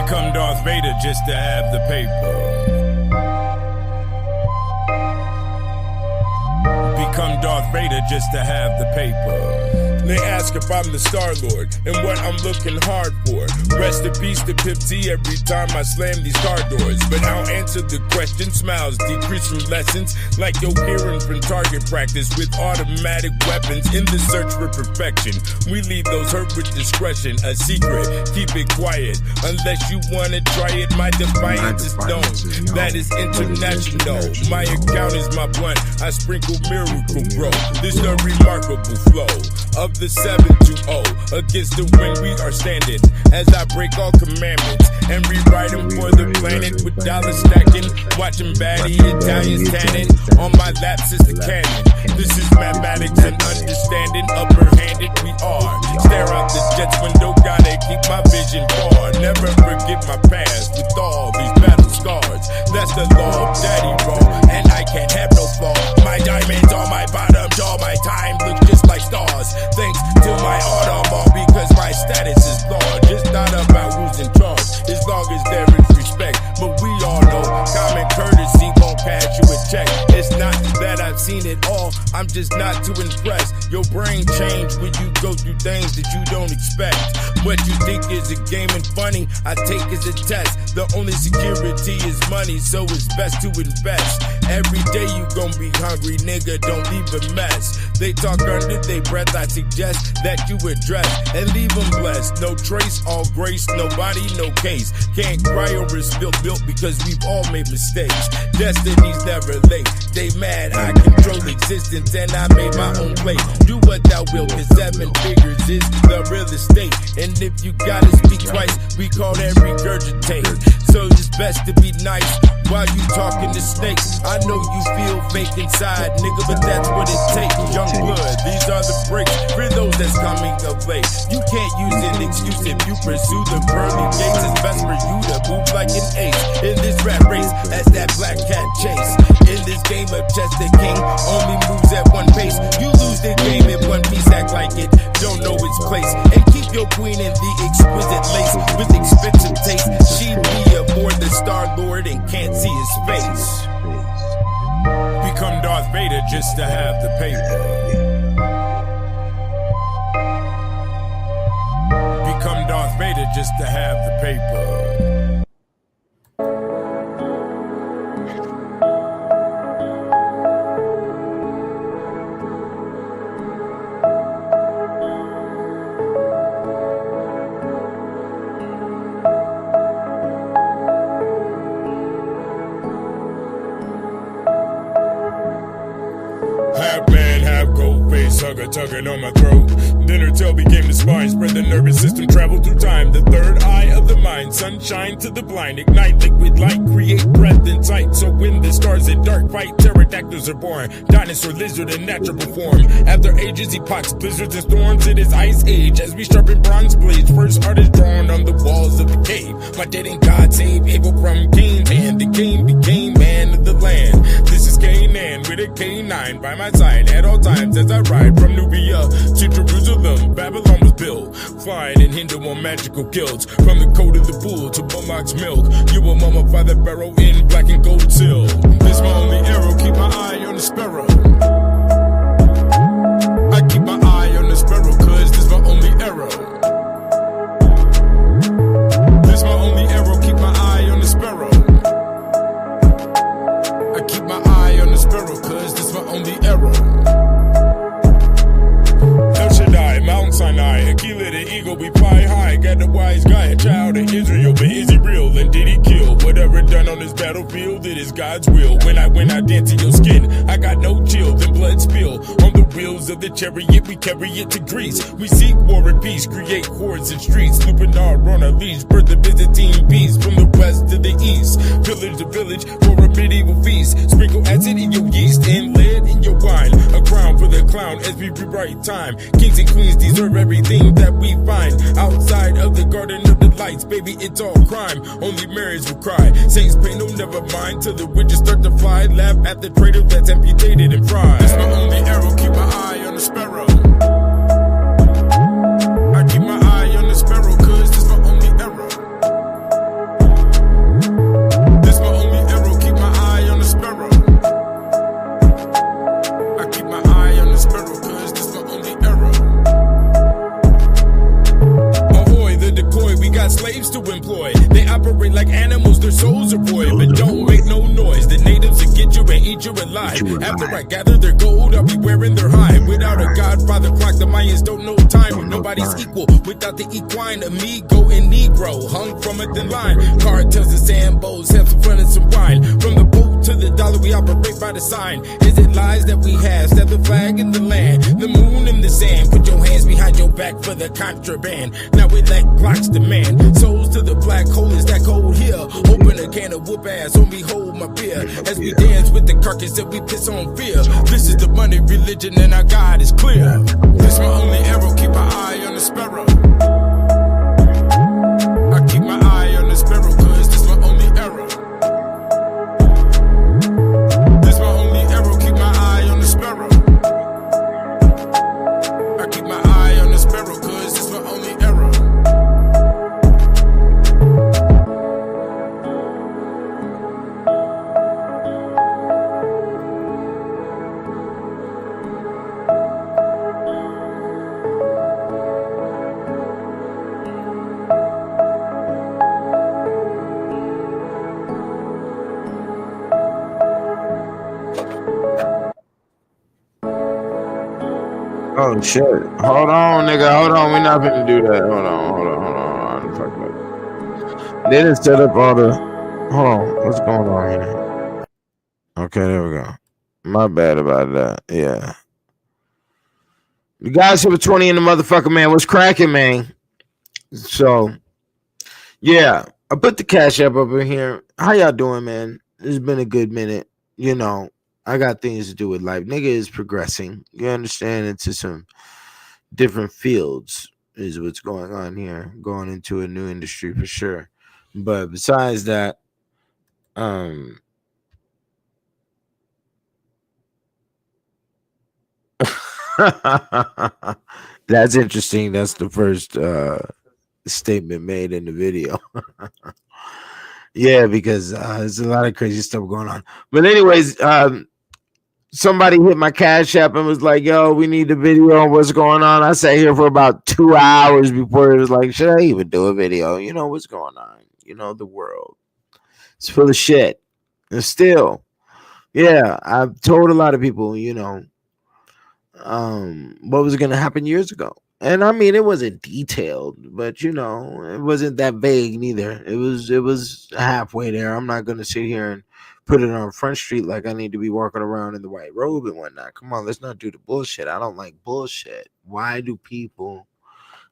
Become Darth Vader just to have the paper. Become Darth Vader just to have the paper. They ask if I'm the Star-Lord and what I'm looking hard for. Rest in peace to Pip T every time I slam these car doors. But I'll answer the question. Smiles decrease from lessons like your hearing from target practice with automatic weapons in the search for perfection. We leave those hurt with discretion. A secret, keep it quiet. Unless you wanna try it, my defiance is known. That is international. My account is my blunt. I sprinkle miracle grow. This a remarkable flow of the 7-0 against the wind we are standing. As I break all commandments and rewrite them for the planet with dollars stacking, watching baddie Italians tanning on my lap since the cannon. This is mathematics and understanding. Upper-handed we are. Stare out the jet's window, gotta keep my vision far. Never forget my past with all these battle scars. That's the law of daddy raw, and I can't have no flaw. My diamonds on my bottom jaw, my time looks just like stars. Thanks to my automobile because my status is large. It's not about who's in charge, as long as there is respect. But we all know common courtesy won't pass you a check. It's not that I've seen it all, I'm just not too impressed. Your brain change when you go through things that you don't expect. What you think is a game and funny, I take as a test. The only security is money, so it's best to invest. Every day you gon' be hungry, nigga, don't leave a mess. They talk under their breath, I suggest that you address and leave them blessed. No trace, all grace, nobody, no case. Can't cry over spilled milk because we've all made mistakes. Destiny's never late. They mad, I control existence and I made my own plate. Do what thou wilt, cause 7 figures is the real estate. And if you gotta speak twice, we call that regurgitate. So it's best to be nice while you talking to snakes. I know you feel fake inside, nigga, but that's what it takes. Young blood, these are the breaks for those that's coming of late. You can't use an excuse if you pursue the pearly gates. It's best for you to move like an ace in this rat race as that black cat chase. In this game of chess, the king only moves at one pace. You lose the game in one piece, act like it don't know its place. And keep your queen in the exquisite lace with expensive taste. She be aboard the Star-Lord and can't see his face. Become Darth Vader just to have the paper. Become Darth Vader just to have the paper. Half man, half gold face, hugger tugging on my throat. Then her tail became the spine, spread the nervous system, travel through time. The third eye of the mind, sunshine to the blind. Ignite liquid light, create breath and sight. So when the stars in dark fight, pterodactyls are born. Dinosaur, lizard in natural form. After ages, epochs, blizzards and storms, it is ice age. As we sharpen bronze blades, first art is drawn on the walls of the cave. My dead and God save Abel from Cain, and the Cain became man of the land. This is Canaan with a K9 by my side at all times as I ride from Nubia to Jerusalem. Babylon was built, flying in Hindu on magical guilds. From the coat of the bull to Bullock's milk, you will mummify the barrow in black and gold seal. This my only arrow, keep my eye on the sparrow. I keep my eye on the sparrow, cause this my only arrow. This my only arrow, keep my eye on the sparrow. I keep my eye on the sparrow, cause this my only arrow. El Shaddai, Mount Sinai, Aquila the eagle, we fly high. Got the wise guy, a child of Israel, but is he real? And did he kill? Whatever done on this battlefield, it is God's will. When I dance in your skin, I got no chill, then blood spill. On the wheels of the chariot, we carry it to Greece. We seek war and peace, create hordes and streets. Lupinar on a leash, birth the Byzantine peace. From the west to the east, village to village, for a medieval feast. Sprinkle acid in your yeast and lead in your wine. A crown for the clown as we rewrite time. Kings and queens deserve everything that we find outside of the garden of the lights. Baby, it's all crime, only marriage will cry. Saints pay no never mind till the witches start to fly. Laugh at the traitor that's amputated and fried. That's my only arrow, keep my eye on the sparrow. I keep my eye on the sparrow, cause this my only arrow. slaves to employ. They operate like animals, their souls are void, but don't make no noise. The natives will get you and eat you alive. After I gather their gold, I'll be wearing their hide. Without a godfather clock, the Mayans don't know time. Nobody's equal without the equine, amigo and negro, hung from a thin line. Cartels and sambos, have some fun and some wine. From the boat to the dollar, we operate by the sign. Is it lies that we have? Stab the flag in the land, the moon in the sand. Put your hands behind your back for the contraband. Now we let blocks demand. Souls to the black hole, is that cold here? Open a can of whoop ass, on me hold my beer. As we dance with the carcass that we piss on fear. This is the money religion and our God is clear. This my only arrow, keep my eye on the sparrow. I keep my eye on the sparrow, cause this my only arrow. This my only arrow, keep my eye on the sparrow. I keep my eye on the sparrow, cause this my only arrow. Oh shit. Hold on, nigga. Hold on. We're not gonna do that. Hold on. Fuck that. They didn't set up all the. Hold on. What's going on here? Okay, there we go. My bad about that. Yeah. You guys have a 20 in the motherfucker, man. What's cracking, man? So, yeah. I put the cash app over here. How y'all doing, man? It's been a good minute. You know, I got things to do with life. Nigga is progressing. You understand? Into some different fields is what's going on here. Going into a new industry for sure. But besides that, that's interesting. That's the first statement made in the video. Yeah, because there's a lot of crazy stuff going on. But anyways, somebody hit my cash app and was like, yo, we need a video on what's going on. I sat here for about 2 hours before it was like, should I even do a video? You know what's going on. You know, the world. It's full of shit. And still, yeah, I've told a lot of people, you know, what was going to happen years ago. And I mean, it wasn't detailed, but you know, it wasn't that vague neither. It was halfway there. I'm not going to sit here and put it on Front Street like I need to be walking around in the white robe and whatnot. Come on, let's not do the bullshit. I don't like bullshit. Why do people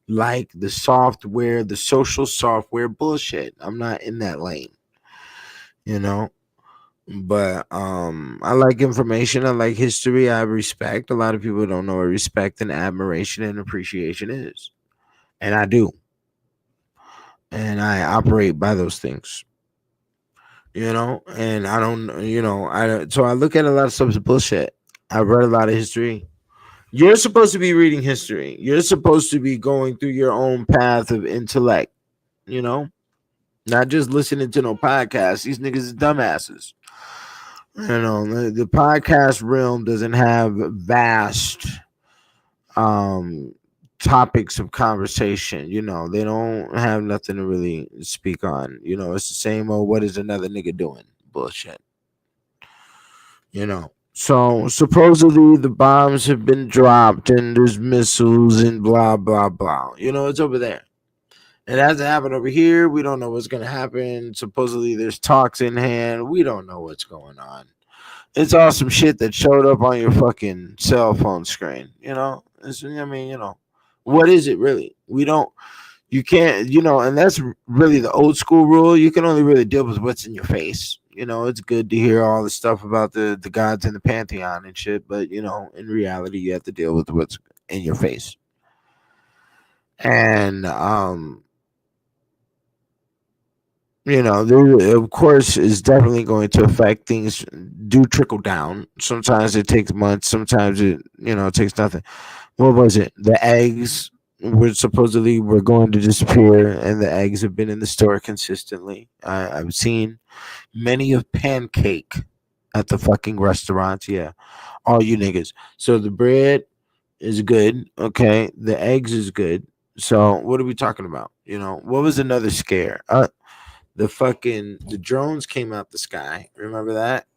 like the software, the social software bullshit? I'm not in that lane, you know. But I like information. I like history. I respect. A lot of people don't know what respect and admiration and appreciation is, and I do. And I operate by those things. You know, and I don't, you know, so I look at a lot of stuff as bullshit. I've read a lot of history. You're supposed to be reading history. You're supposed to be going through your own path of intellect, you know, not just listening to no podcast. These niggas is dumbasses. You know, the podcast realm doesn't have vast topics of conversation. You know, they don't have nothing to really speak on. You know, it's the same old what is another nigga doing bullshit. You know, so supposedly the bombs have been dropped and there's missiles and blah blah blah. You know, it's over there. It hasn't happened over here. We don't know what's going to happen. Supposedly there's talks in hand. We don't know what's going on. It's all some shit that showed up on your fucking cell phone screen. You know, I mean, you know, what is it really? You can't, you know, and that's really the old school rule. You can only really deal with what's in your face. You know, it's good to hear all the stuff about the gods in the pantheon and shit. But, you know, in reality, you have to deal with what's in your face. And, you know, there, of course, is definitely going to affect things. Do trickle down. Sometimes it takes months. Sometimes it, you know, it takes nothing. What was it? The eggs were going to disappear, and the eggs have been in the store consistently. I've seen many of pancake at the fucking restaurants. Yeah, all you niggas. So the bread is good. Okay, the eggs is good. So what are we talking about? What was another scare? The drones came out the sky. Remember that?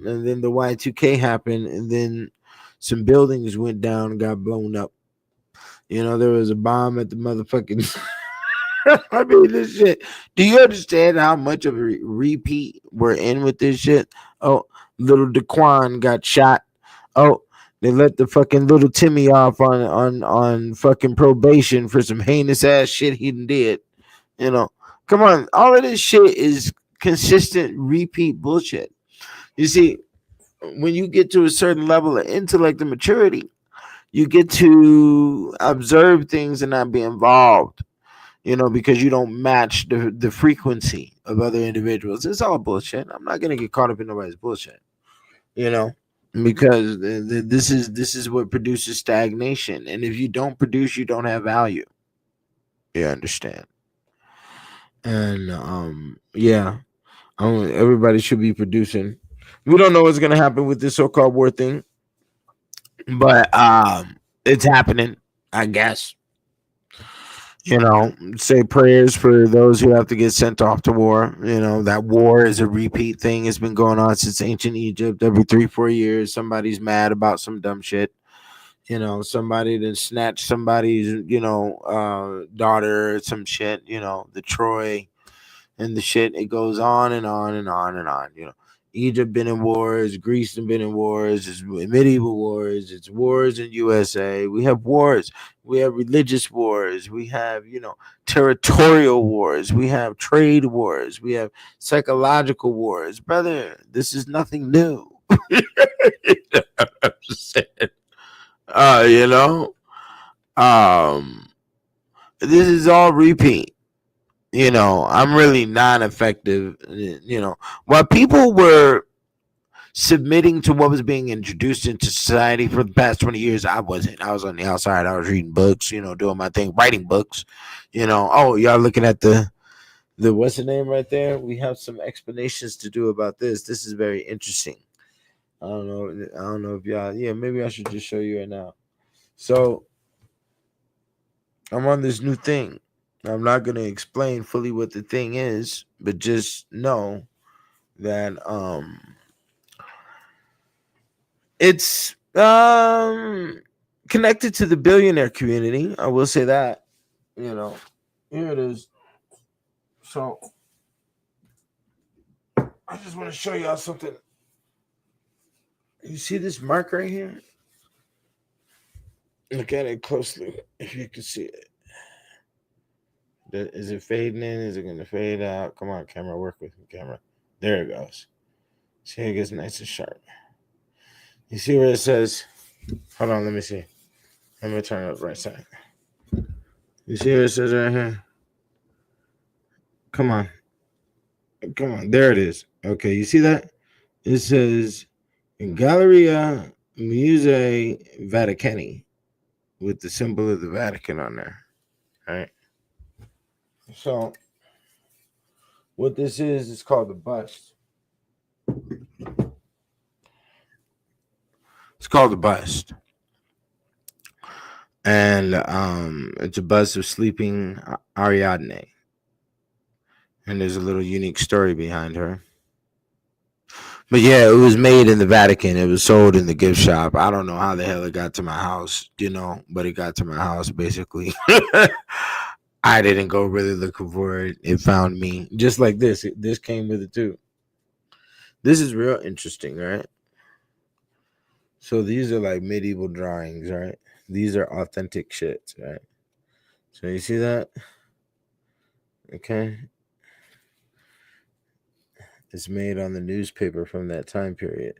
And then the Y2K happened, and then some buildings went down and got blown up. There was a bomb at the motherfucking. I mean, this shit. Do you understand how much of a repeat we're in with this shit? Oh, little Daquan got shot. Oh, they let the fucking little Timmy off on fucking probation for some heinous ass shit he did. You know, come on, all of this shit is consistent repeat bullshit. You see, when you get to a certain level of intellect and maturity, you get to observe things and not be involved. Because you don't match the frequency of other individuals. It's all bullshit. I'm not gonna get caught up in nobody's bullshit. You know, because this is what produces stagnation. And if you don't produce, you don't have value. You understand? And yeah, everybody should be producing. We don't know what's gonna happen with this so-called war thing, but it's happening. I guess. Say prayers for those who have to get sent off to war. That war is a repeat thing. It's been going on since ancient Egypt. Every 3-4 years, somebody's mad about some dumb shit. Somebody then snatched somebody's, daughter or some shit, the Troy and the shit. It goes on and on and on and on. Egypt been in wars, Greece been in wars, it's medieval wars, it's wars in USA. We have wars, we have religious wars, we have territorial wars, we have trade wars, we have psychological wars. Brother, this is nothing new. I'm just saying. You know, um, this is all repeat. I'm really non-effective. While people were submitting to what was being introduced into society for the past 20 years, I wasn't. I was on the outside. I was reading books, doing my thing, writing books. Oh, y'all looking at the what's the name right there? We have some explanations to do about this. This is very interesting. I don't know if y'all. Yeah, maybe I should just show you right now. So I'm on this new thing. I'm not going to explain fully what the thing is, but just know that it's connected to the billionaire community. I will say that. Here it is. So I just want to show y'all something. You see this mark right here? Look at it closely if you can see it. Is it fading in? Is it going to fade out? Come on, camera, work with me, camera. There it goes. See, it gets nice and sharp. You see where it says, hold on, let me see. Let me turn it up right side. You see where it says right here? Come on. There it is. Okay, you see that? It says Galleria Musei Vaticani with the symbol of the Vatican on there. All right. So, what this is called the bust. It's called the bust. And it's a bust of sleeping Ariadne. And there's a little unique story behind her. But yeah, it was made in the Vatican. It was sold in the gift shop. I don't know how the hell it got to my house, but it got to my house basically. I didn't go really looking for it. It found me. Just like this. This came with it too. This is real interesting, right? So these are like medieval drawings, right? These are authentic shits, right? So you see that? Okay. It's made on the newspaper from that time period.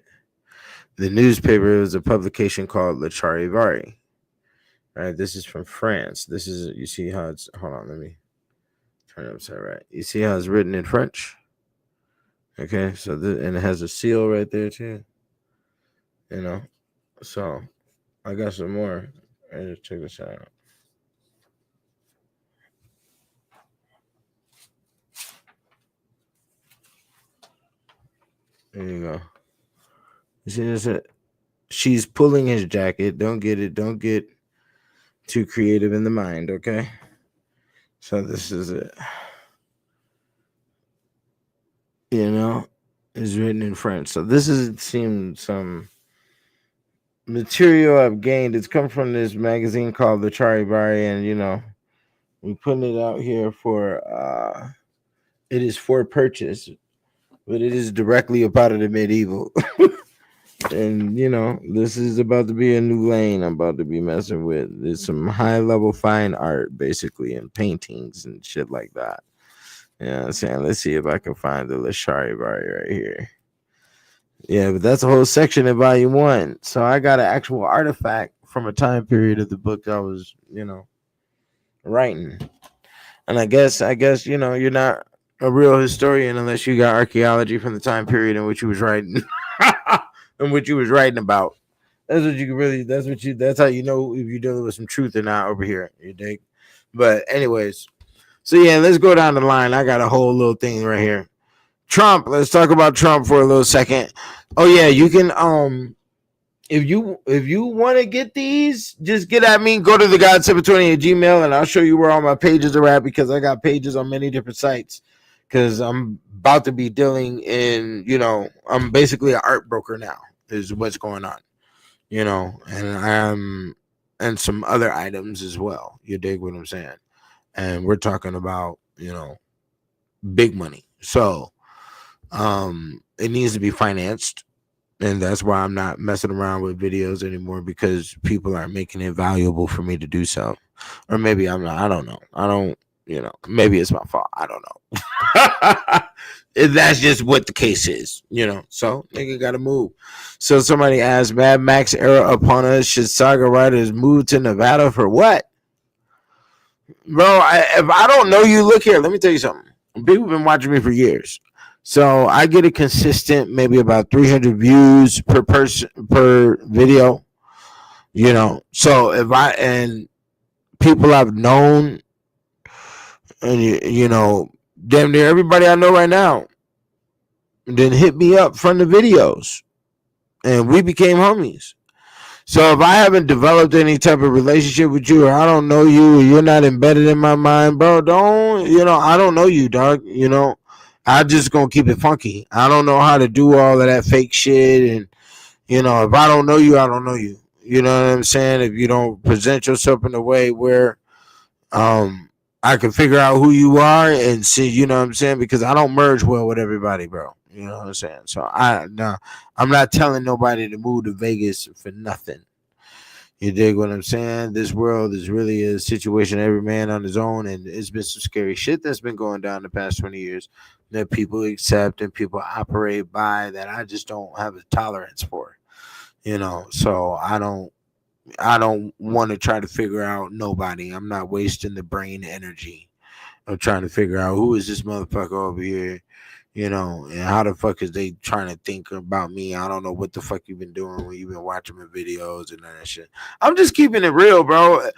The newspaper was a publication called Le Charivari. Right, this is from France. This is, you see how it's, hold on, let me turn it upside right. You see how it's written in French? Okay, so and it has a seal right there too. So I got some more. I just check this out. There you go. You see this? She's pulling his jacket. Don't get Too creative in the mind, okay? So this is it. You know, it's written in French. So this is seems some material I've gained. It's come from this magazine called the Charibari, and we're putting it out here for it is for purchase, but it is directly a part of the medieval. And this is about to be a new lane I'm about to be messing with. There's some high level fine art basically and paintings and shit like that. You know what I'm saying? Let's see if I can find the Lashari right here. Yeah, but that's a whole section in volume 1. So I got an actual artifact from a time period of the book I was, writing. And I guess, you're not a real historian unless you got archaeology from the time period in which you was writing. In which you was writing about. That's what you can really. That's how you know if you're dealing with some truth or not over here. You dig? But anyways, so yeah, let's go down the line. I got a whole little thing right here. Trump. Let's talk about Trump for a little second. Oh yeah, you can. If you want to get these, just get at me. Go to the God720 at Gmail, and I'll show you where all my pages are at because I got pages on many different sites. Because I'm about to be dealing in, I'm basically an art broker now, is what's going on, and some other items as well. You dig what I'm saying? And we're talking about, big money. So, it needs to be financed. And that's why I'm not messing around with videos anymore because people are making it valuable for me to do so. Or maybe I'm not, I don't know. Maybe it's my fault. I don't know. That's just what the case is, So nigga gotta move. So somebody asked, Mad Max era upon us. Should saga writers move to Nevada for what? Bro, if I don't know you, look here. Let me tell you something. People have been watching me for years. So I get a consistent, maybe about 300 views per person per video. So if and people I've known, and damn near everybody I know right now, then hit me up from the videos, and we became homies. So if I haven't developed any type of relationship with you, or I don't know you, or you're not embedded in my mind, bro, I don't know you, dog. I just gonna keep it funky. I don't know how to do all of that fake shit, and if I don't know you, I don't know you. You know what I'm saying? If you don't present yourself in a way where I can figure out who you are and see, you know what I'm saying? Because I don't merge well with everybody, bro. You know what I'm saying? So I'm not telling nobody to move to Vegas for nothing. You dig what I'm saying? This world is really a situation, every man on his own, and it's been some scary shit that's been going down the past 20 years that people accept and people operate by that I just don't have a tolerance for. So I don't want to try to figure out nobody. I'm not wasting the brain energy of trying to figure out who is this motherfucker over here, and how the fuck is they trying to think about me? I don't know what the fuck you've been doing when you've been watching my videos and that shit. I'm just keeping it real, bro.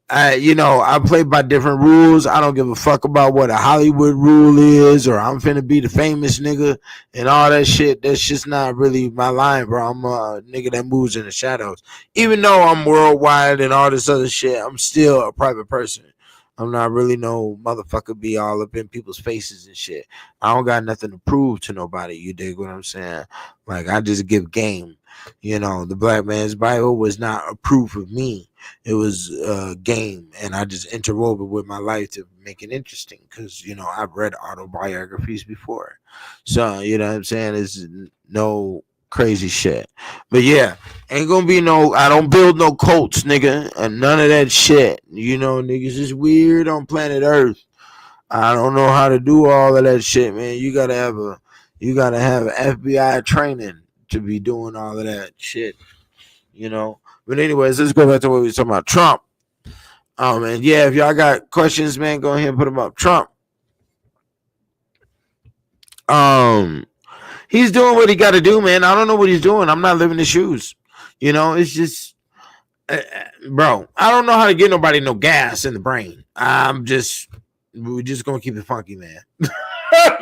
I play by different rules. I don't give a fuck about what a Hollywood rule is, or I'm finna be the famous nigga and all that shit. That's just not really my line, bro. I'm a nigga that moves in the shadows. Even though I'm worldwide and all this other shit, I'm still a private person. I'm not really no motherfucker be all up in people's faces and shit. I don't got nothing to prove to nobody. You dig what I'm saying? Like, I just give game. The Black Man's Bible was not a proof of me. It was a game, and I just interwove it with my life to make it interesting because, I've read autobiographies before. So, you know what I'm saying? It's no crazy shit. But yeah, ain't gonna be I don't build no cults, nigga, and none of that shit. Niggas is weird on planet Earth. I don't know how to do all of that shit, man. You gotta have FBI training to be doing all of that shit, But anyways, let's go back to what we were talking about. Trump. And yeah, if y'all got questions, man, go ahead and put them up. Trump. He's doing what he got to do, man. I don't know what he's doing. I'm not living his shoes. It's just, bro, I don't know how to get nobody no gas in the brain. We're just going to keep it funky, man.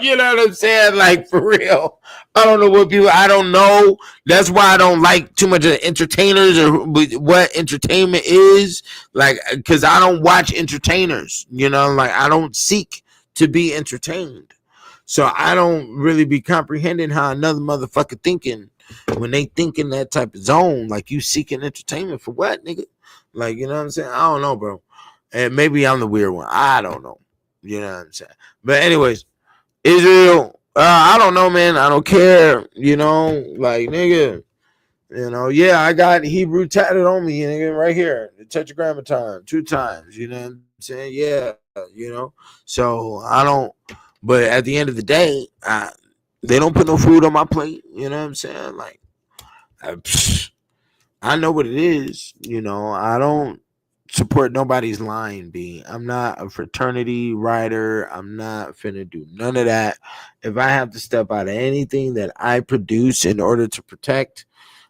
You know what I'm saying? Like, for real. I don't know what people, I don't know. That's why I don't like too much of entertainers or what entertainment is. Like, because I don't watch entertainers, you know, like, I don't seek to be entertained. So I don't really be comprehending how another motherfucker thinking when they think in that type of zone. Like, you seeking entertainment for what, nigga? Like, you know what I'm saying? I don't know, bro. And maybe I'm the weird one. I don't know. You know what I'm saying? But anyways, Israel, I don't know, man. I don't care. You know, like, nigga, you know, yeah, I got Hebrew tatted on me, nigga, right here. The tetragrammaton 2 times. You know what I'm saying? Yeah, you know. So I don't. But at the end of the day, they don't put no food on my plate. You know what I'm saying? Like, I know what it is. You know, I don't support nobody's line, B. I'm not a fraternity rider. I'm not finna do none of that. If I have to step out of anything that I produce in order to protect,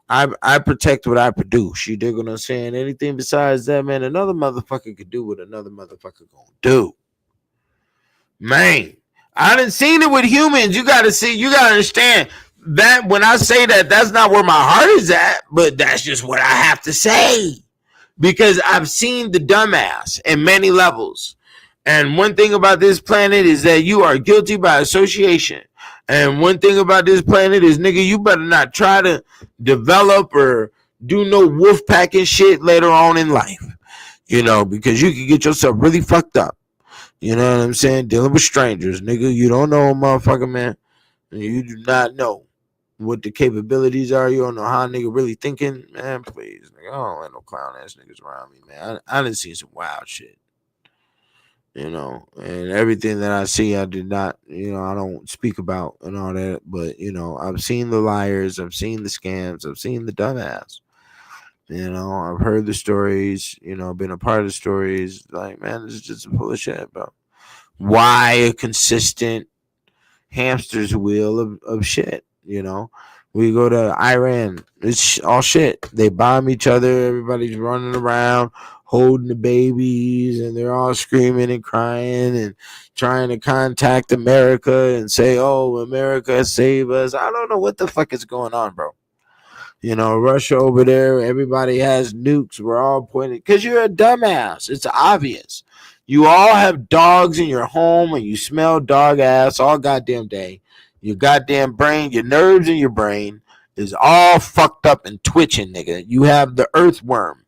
I protect what I produce. You dig what I'm saying? Anything besides that, man, another motherfucker could do what another motherfucker gonna do. Man, I done seen it with humans. You gotta see, you gotta understand that when I say that, that's not where my heart is at, but that's just what I have to say. Because I've seen the dumbass in many levels. And one thing about this planet is that you are guilty by association. And one thing about this planet is, nigga, you better not try to develop or do no wolf packing shit later on in life. You know, because you can get yourself really fucked up. You know what I'm saying? Dealing with strangers, nigga. You don't know a motherfucker, man. You do not know what the capabilities are. You don't know how a nigga really thinking. Man, please. Nigga, I don't let no clown ass niggas around me, man. I done seen some wild shit. You know, and everything that I see, I did not, you know, I don't speak about and all that. But, you know, I've seen the liars. I've seen the scams. I've seen the dumbass. You know, I've heard the stories, you know, been a part of the stories. Like, man, this is just full of shit, bro. Why a consistent hamster's wheel of shit, you know? We go to Iran, it's all shit. They bomb each other, everybody's running around, holding the babies, and they're all screaming and crying and trying to contact America and say, oh, America, save us. I don't know what the fuck is going on, bro. You know, Russia over there, everybody has nukes. We're all pointing because you're a dumbass. It's obvious. You all have dogs in your home and you smell dog ass all goddamn day. Your goddamn brain, your nerves in your brain is all fucked up and twitching, nigga. You have the earthworm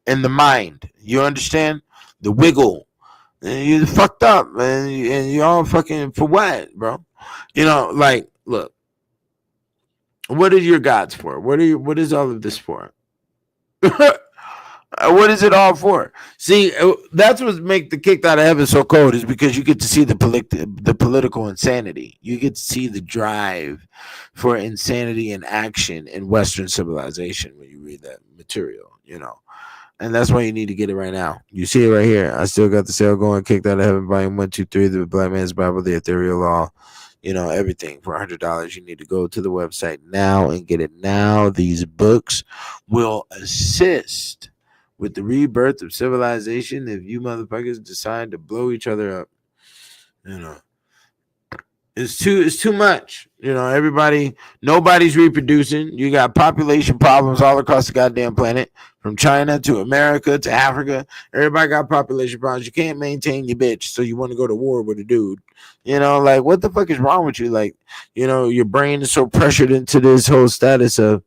in the mind. You understand? The wiggle. And you're fucked up, man. And you're all fucking for what, bro? You know, like, look. What are your gods for? What is all of this for? What is it all for? See, that's what make the kicked out of heaven so cold is because you get to see the political insanity. You get to see the drive for insanity and action in Western civilization when you read that material, you know. And that's why you need to get it right now. You see it right here. I still got the sale going. Kicked Out of Heaven, Volume 1, 2, 3, The Black Man's Bible, The Ethereal Law. You know, everything for $100. You need to go to the website now and get it now. These books will assist with the rebirth of civilization if you motherfuckers decide to blow each other up. You know, it's too much. You know, nobody's reproducing. You got population problems all across the goddamn planet, from China to America to Africa. Everybody got population problems. You can't maintain your bitch, so you want to go to war with a dude. You know, like, what the fuck is wrong with you? Like, you know, your brain is so pressured into this whole status of,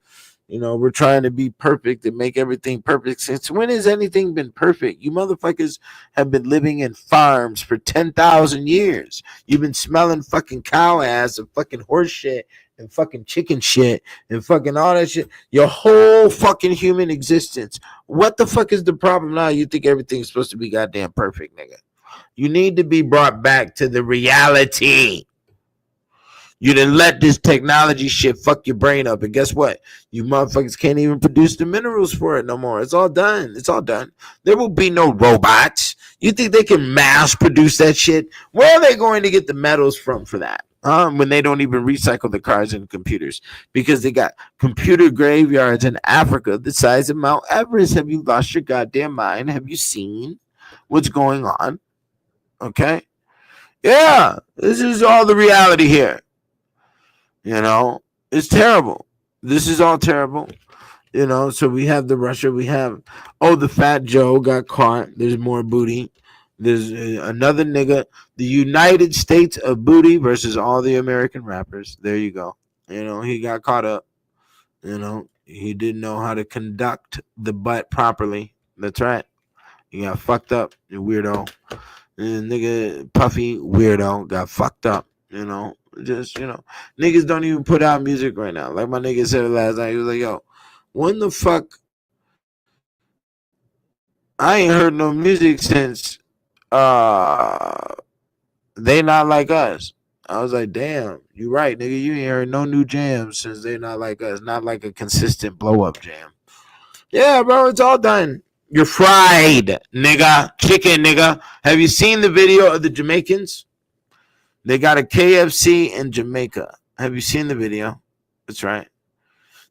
you know, we're trying to be perfect and make everything perfect. Since when has anything been perfect? You motherfuckers have been living in farms for 10,000 years. You've been smelling fucking cow ass and fucking horse shit and fucking chicken shit and fucking all that shit. Your whole fucking human existence. What the fuck is the problem now? You think everything's supposed to be goddamn perfect, nigga. You need to be brought back to the reality. You didn't let this technology shit fuck your brain up. And guess what? You motherfuckers can't even produce the minerals for it no more. It's all done. It's all done. There will be no robots. You think they can mass produce that shit? Where are they going to get the metals from for that? When they don't even recycle the cars and computers because they got computer graveyards in Africa the size of Mount Everest. Have you lost your goddamn mind? Have you seen what's going on? Okay. Yeah, this is all the reality here. You know, it's terrible. This is all terrible. You know, so we have the Russia. We have, the Fat Joe got caught. There's more booty. There's another nigga. The United States of booty versus all the American rappers. There you go. You know, he got caught up. You know, he didn't know how to conduct the butt properly. That's right. He got fucked up, you weirdo. And nigga Puffy, weirdo, got fucked up. You know, just, niggas don't even put out music right now. Like my nigga said last night. He was like, yo, when the fuck? I ain't heard no music since They Not Like Us. I was like, damn, you right, nigga. You ain't heard no new jams since They Not Like Us. Not like a consistent blow up jam. Yeah, bro, it's all done. You're fried, nigga. Chicken, nigga. Have you seen the video of the Jamaicans? They got a KFC in Jamaica. Have you seen the video? That's right.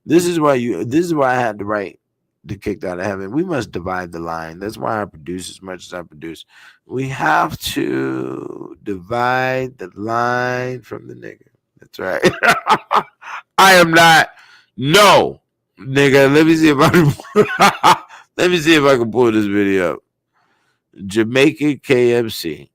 This is why I had to write the Kicked Out of Heaven. We must divide the line. That's why I produce as much as I produce. We have to divide the line from the nigga. That's right. I am not. No, nigga. Let me see if I can pull this video up. Jamaican KFC.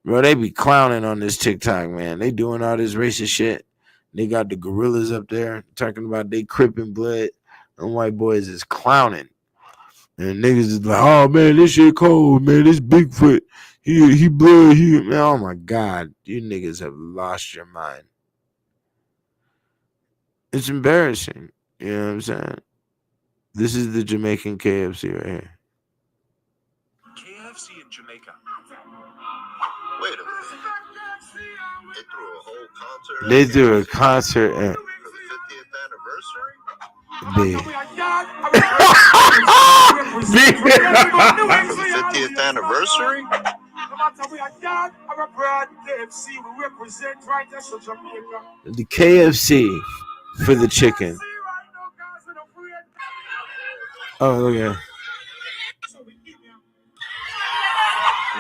Bro, they be clowning on this TikTok, man. They doing all this racist shit. They got the gorillas up there talking about they Crippin' blood. And white boys is clowning. And niggas is like, oh, man, this shit cold, man. This Bigfoot. He blood. Man, oh, my God. You niggas have lost your mind. It's embarrassing. You know what I'm saying? This is the Jamaican KFC right here. KFC in Jamaica. Wait a minute. They threw a concert at for the 50th anniversary? For the 50th anniversary? The KFC for the chicken. Oh, look at.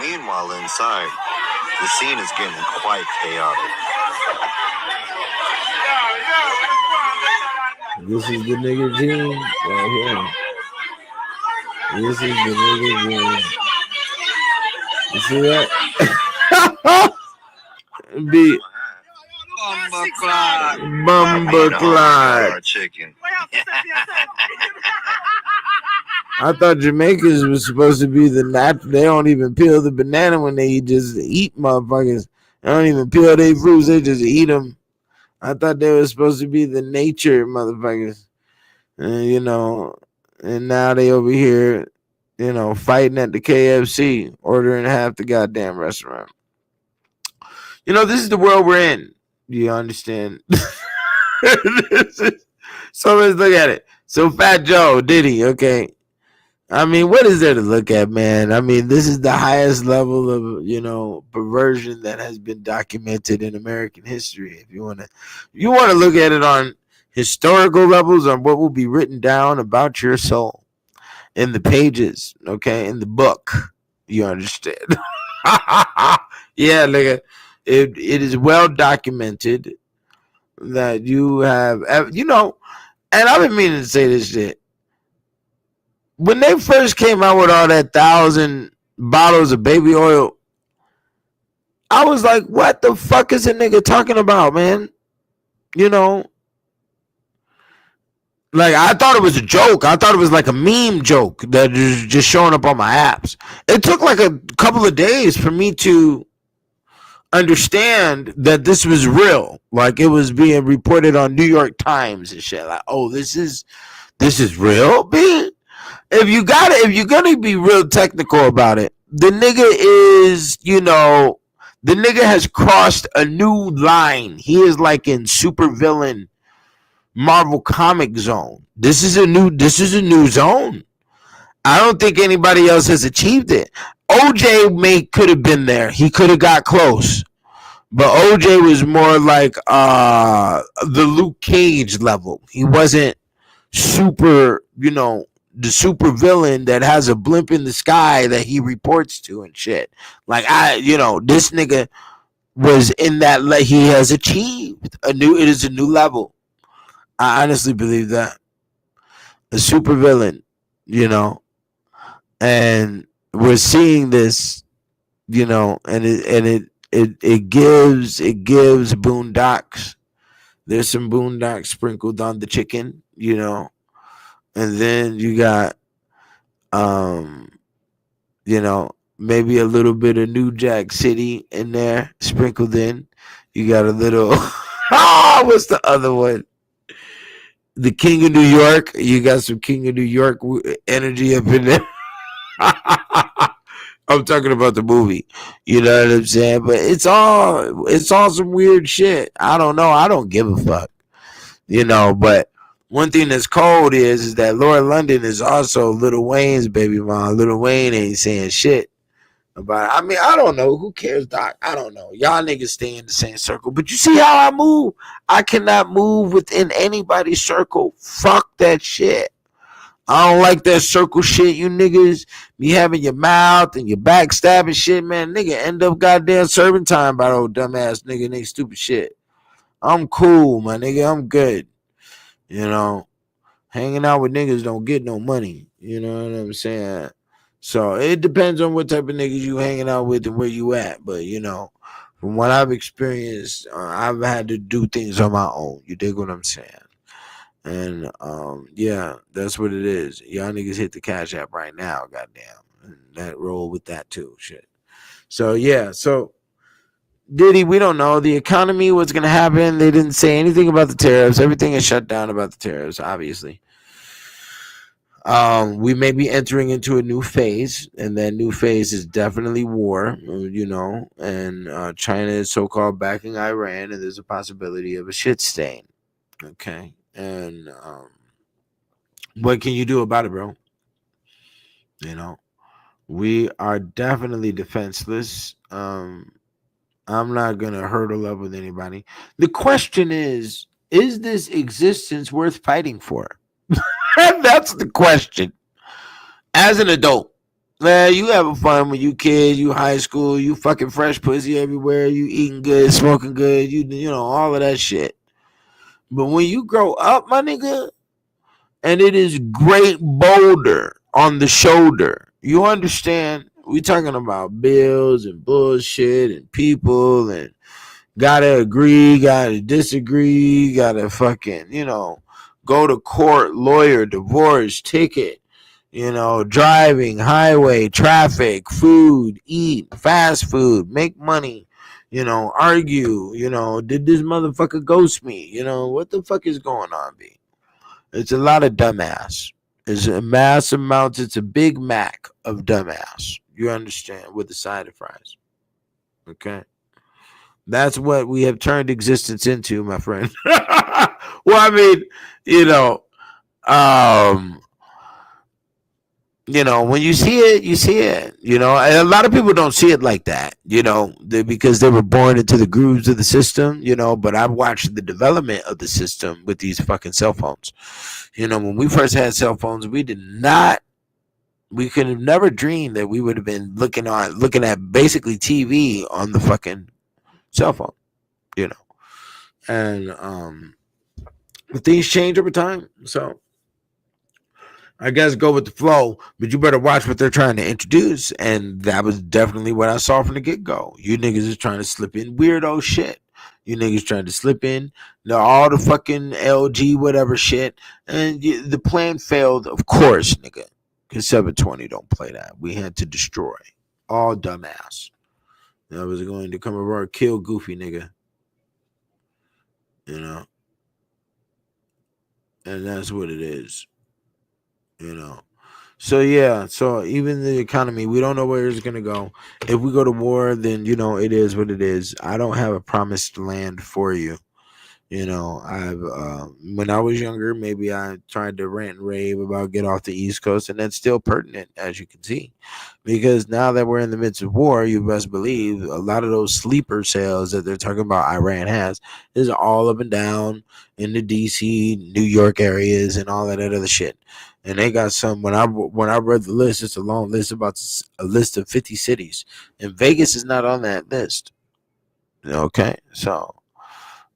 Meanwhile, inside, the scene is getting quite chaotic. This is the nigga team right here. This is the nigga team. You see that? Be Bumberclot. Chicken. I thought Jamaicans was supposed to be the natural. They don't even peel the banana when they just eat motherfuckers. They don't even peel their fruits. They just eat them. I thought they were supposed to be the nature motherfuckers. You know, and now they over here, fighting at the KFC, ordering half the goddamn restaurant. This is the world we're in. You understand? So let's look at it. So Fat Joe, Diddy, okay. I mean, what is there to look at, man? I mean, this is the highest level of, perversion that has been documented in American history. If you want to look at it on historical levels, on what will be written down about your soul in the pages, okay, in the book, you understand? Yeah, nigga, it is well documented that you have, and I've been meaning to say this shit. When they first came out with all that 1,000 bottles of baby oil, I was like, what the fuck is a nigga talking about, man? Like, I thought it was a joke. I thought it was like a meme joke that is just showing up on my apps. It took like a couple of days for me to understand that this was real. Like, it was being reported on New York Times and shit. Like, oh, this is real, man. If you're gonna be real technical about it, the nigga is, the nigga has crossed a new line. He is like in supervillain Marvel comic zone. This is a new zone. I don't think anybody else has achieved it. OJ could have been there. He could have got close. But OJ was more like the Luke Cage level. He wasn't super, the super villain that has a blimp in the sky that he reports to and shit. Like this nigga was in that. He has achieved it is a new level. I honestly believe that a super villain, and we're seeing this, and it gives boondocks. There's some boondocks sprinkled on the chicken, and then you got maybe a little bit of New Jack City in there sprinkled in. You got a little what's the other one? The King of New York. You got some King of New York energy up in there. I'm talking about the movie. You know what I'm saying? But it's all some weird shit. I don't know. I don't give a fuck. But one thing that's cold is that Lord London is also Lil Wayne's baby mom. Lil Wayne ain't saying shit about it. I mean, I don't know. Who cares, Doc? I don't know. Y'all niggas stay in the same circle. But you see how I move? I cannot move within anybody's circle. Fuck that shit. I don't like that circle shit, you niggas be having your mouth and your backstabbing shit, man. Nigga end up goddamn serving time by the old dumbass nigga and they stupid shit. I'm cool, my nigga. I'm good. Hanging out with niggas don't get no money. You know what I'm saying? So it depends on what type of niggas you hanging out with and where you at. But, from what I've experienced, I've had to do things on my own. You dig what I'm saying? And yeah, that's what it is. Y'all niggas hit the Cash App right now, goddamn. And that roll with that too, shit. So yeah, Diddy, we don't know the economy, what's gonna happen. They didn't say anything about the tariffs. Everything is shut down about the tariffs, obviously. We may be entering into a new phase, and that new phase is definitely war, and China is so-called backing Iran, and there's a possibility of a shit stain. Okay. And what can you do about it, bro? We are definitely defenseless. I'm not gonna hurdle up with anybody. The question is this existence worth fighting for? That's the question. As an adult, you having fun when you kids, you high school, you fucking fresh pussy everywhere, you eating good, smoking good, you know all of that shit. But when you grow up, my nigga, and it is great boulder on the shoulder, you understand? We talking about bills and bullshit and people and gotta agree, gotta disagree, gotta fucking, go to court, lawyer, divorce, ticket, driving, highway, traffic, food, eat, fast food, make money. Argue, did this motherfucker ghost me? What the fuck is going on, B? It's a lot of dumbass. It's a mass amount. It's a Big Mac of dumbass. You understand? With the side of fries. Okay? That's what we have turned existence into, my friend. Well, I mean, when you see it, you see it, and a lot of people don't see it like that, because they were born into the grooves of the system, but I've watched the development of the system with these fucking cell phones. When we first had cell phones, we could have never dreamed that we would have been looking at basically TV on the fucking cell phone, and things change over time, so I guess go with the flow, but you better watch what they're trying to introduce. And that was definitely what I saw from the get-go. You niggas is trying to slip in weirdo shit. You niggas trying to slip in all the fucking LG whatever shit. And the plan failed, of course, nigga. Because 720 don't play that. We had to destroy. All dumbass. That was going to come over and kill Goofy, nigga. And that's what it is. So yeah, so even the economy, we don't know where it's gonna go. If we go to war, then it is what it is. I don't have a promised land for you. You know, I've when I was younger, maybe I tried to rant and rave about get off the East Coast, and that's still pertinent, as you can see, because now that we're in the midst of war, you best believe a lot of those sleeper cells that they're talking about Iran has is all up and down in the D.C., New York areas, and all that other shit. And they got some. When I read the list, it's a long list, about a list of 50 cities, and Vegas is not on that list. Okay, so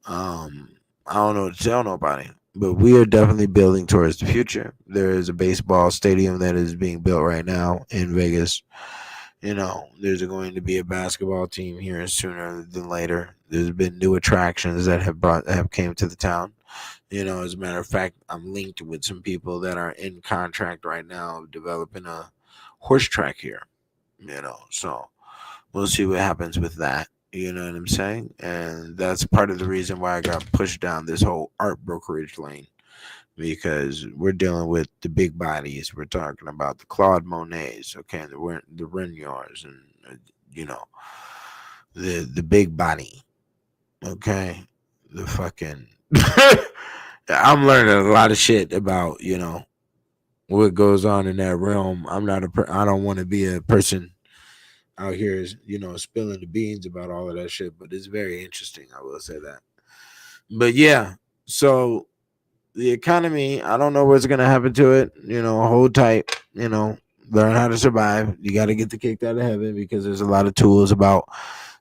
um, I don't know what to tell nobody, but we are definitely building towards the future. There is a baseball stadium that is being built right now in Vegas. You know, there's going to be a basketball team here sooner than later. There's been new attractions that have came to the town. You know, as a matter of fact, I'm linked with some people that are in contract right now developing a horse track here. You know, so we'll see what happens with that. You know what I'm saying? And that's part of the reason why I got pushed down this whole art brokerage lane, because we're dealing with the big bodies. We're talking about the Claude Monets, okay, the Renoirs, and you know, the big body, okay, the fucking. I'm learning a lot of shit about, you know, what goes on in that realm. I don't want to be a person out here is, you know, spilling the beans about all of that shit, but it's very interesting. I will say that. But yeah, so the economy, I don't know what's gonna happen to it. You know, hold tight. You know, learn how to survive. You got to get the kicked out of heaven, because there's a lot of tools about,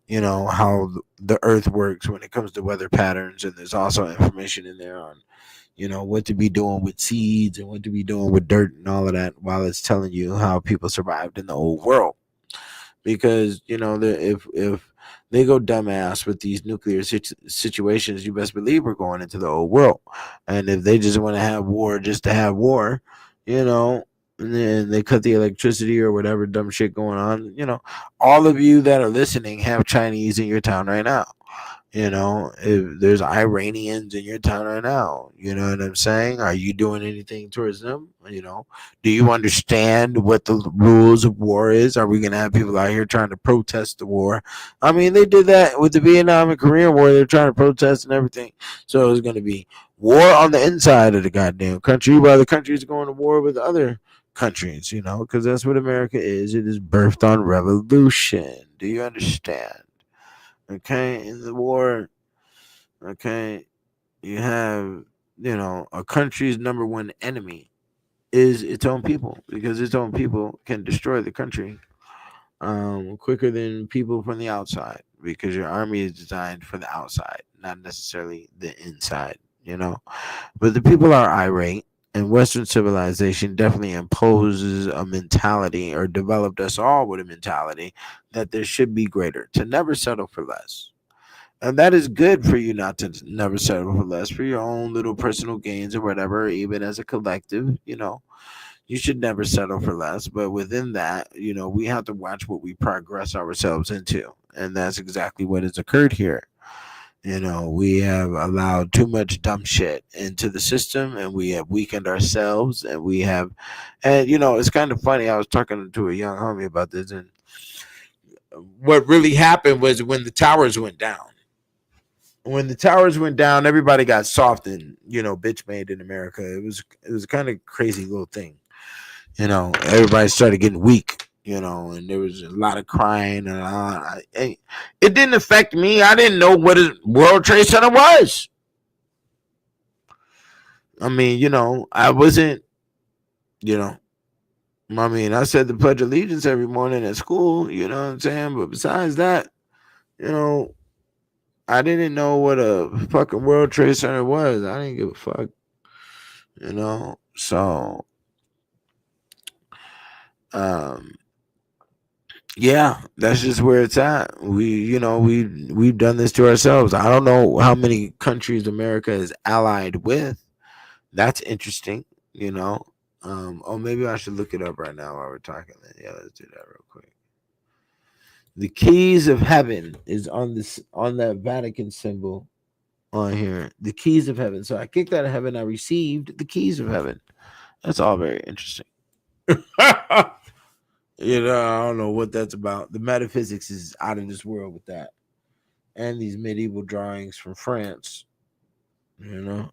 you know, how the earth works when it comes to weather patterns, and there's also information in there on, you know, what to be doing with seeds and what to be doing with dirt and all of that, while it's telling you how people survived in the old world. Because, you know, if they go dumbass with these nuclear situations, you best believe we're going into the old world. And if they just want to have war just to have war, you know, and then they cut the electricity or whatever dumb shit going on, you know, all of you that are listening have Chinese in your town right now. You know, if there's Iranians in your town right now, you know what I'm saying? Are you doing anything towards them? You know, do you understand what the rules of war is? Are we going to have people out here trying to protest the war? I mean, they did that with the Vietnam and Korean War. They're trying to protest and everything. So it's going to be war on the inside of the goddamn country, while the country is going to war with other countries, you know, because that's what America is. It is birthed on revolution. Do you understand? Okay, in the war, okay, you have, you know, a country's number one enemy is its own people, because its own people can destroy the country quicker than people from the outside, because your army is designed for the outside, not necessarily the inside, you know. But the people are irate, and Western civilization definitely imposes a mentality, or developed us all with a mentality, that there should be greater, to never settle for less. And that is good for you not to never settle for less, for your own little personal gains or whatever, even as a collective, you know. You should never settle for less. But within that, you know, we have to watch what we progress ourselves into. And that's exactly what has occurred here. You know, we have allowed too much dumb shit into the system, and we have weakened ourselves, and we have, and you know, it's kind of funny. I was talking to a young homie about this, and what really happened was when the towers went down. When the towers went down, everybody got soft and, you know, bitch made in America. It was kind of crazy little thing. You know, everybody started getting weak. You know, and there was a lot of crying, and it didn't affect me. I didn't know what a World Trade Center was. I mean, you know, I wasn't. You know, I mean, I said the Pledge of Allegiance every morning at school. You know what I'm saying? But besides that, you know, I didn't know what a fucking World Trade Center was. I didn't give a fuck. You know, so um yeah, that's just where it's at. We've done this to ourselves. I don't know how many countries America is allied with. That's interesting. You know, oh, maybe I should look it up right now while we're talking. Yeah, let's do that real quick. The keys of heaven is on that Vatican symbol on here. The keys of heaven. So I kicked out of heaven. I received the keys of heaven. That's all very interesting. You know, I don't know what that's about. The metaphysics is out of this world with that. And these medieval drawings from France. You know.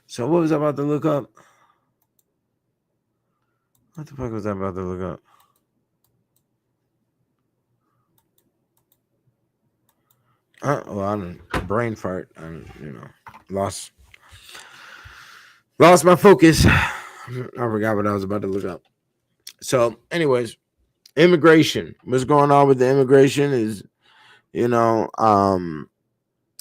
So what was I about to look up? What the fuck was I about to look up? Well, I don't brain fart. Lost my focus. I forgot what I was about to look up. So, anyways, immigration. What's going on with the immigration is,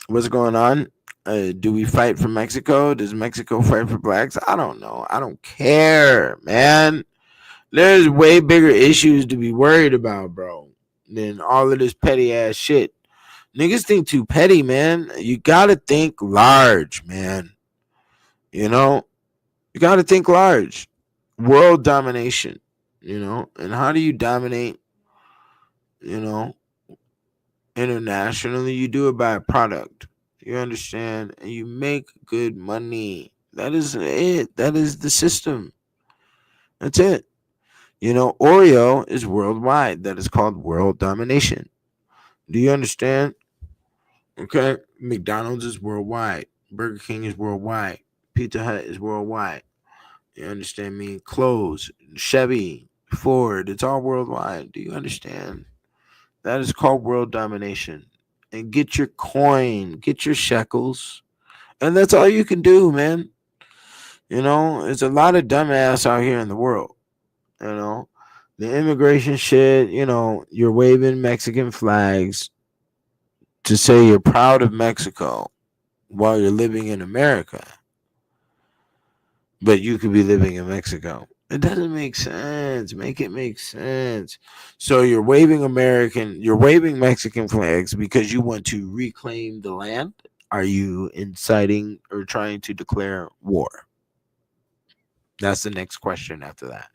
what's going on? Do we fight for Mexico? Does Mexico fight for blacks? I don't know. I don't care, man. There's way bigger issues to be worried about, bro, than all of this petty ass shit. Niggas think too petty, man. You gotta think large, man. You know, you gotta think large. World domination, and how do you dominate, you know, internationally? You do it by a product. You understand? And you make good money. That is it. That is the system. That's it. Oreo is worldwide. That is called world domination. Do you understand? Okay. McDonald's is worldwide. Burger King is worldwide. Pizza Hut is worldwide. You understand me? Clothes, Chevy, Ford, it's all worldwide. Do you understand? That is called world domination. And get your coin, get your shekels. And that's all you can do, man. There's a lot of dumbass out here in the world. The immigration shit, you're waving Mexican flags to say you're proud of Mexico while you're living in America. But you could be living in Mexico. It doesn't make sense. Make it make sense. So you're waving Mexican flags because you want to reclaim the land? Are you inciting or trying to declare war? That's the next question after that.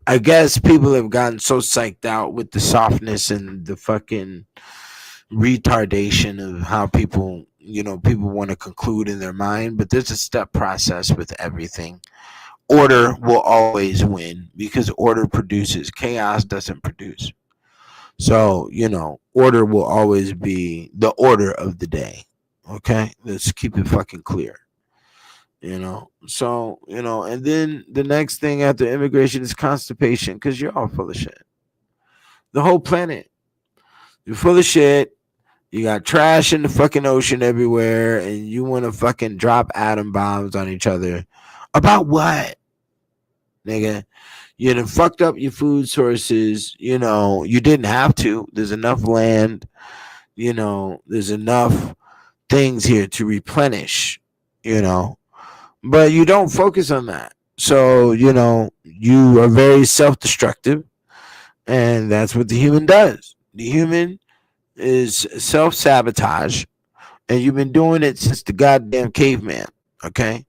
I guess people have gotten so psyched out with the softness and the fucking retardation of how people want to conclude in their mind, but there's a step process with everything. Order will always win because order produces. Chaos doesn't produce. So, order will always be the order of the day. Okay? Let's keep it fucking clear. So, and then the next thing after immigration is constipation because you're all full of shit. The whole planet. You're full of shit. You got trash in the fucking ocean everywhere, and you want to fucking drop atom bombs on each other. About what? Nigga, you done fucked up your food sources. You didn't have to. There's enough land. There's enough things here to replenish, but you don't focus on that. So, you are very self-destructive, and that's what the human does. The human is self-sabotage, and you've been doing it since the goddamn caveman, okay?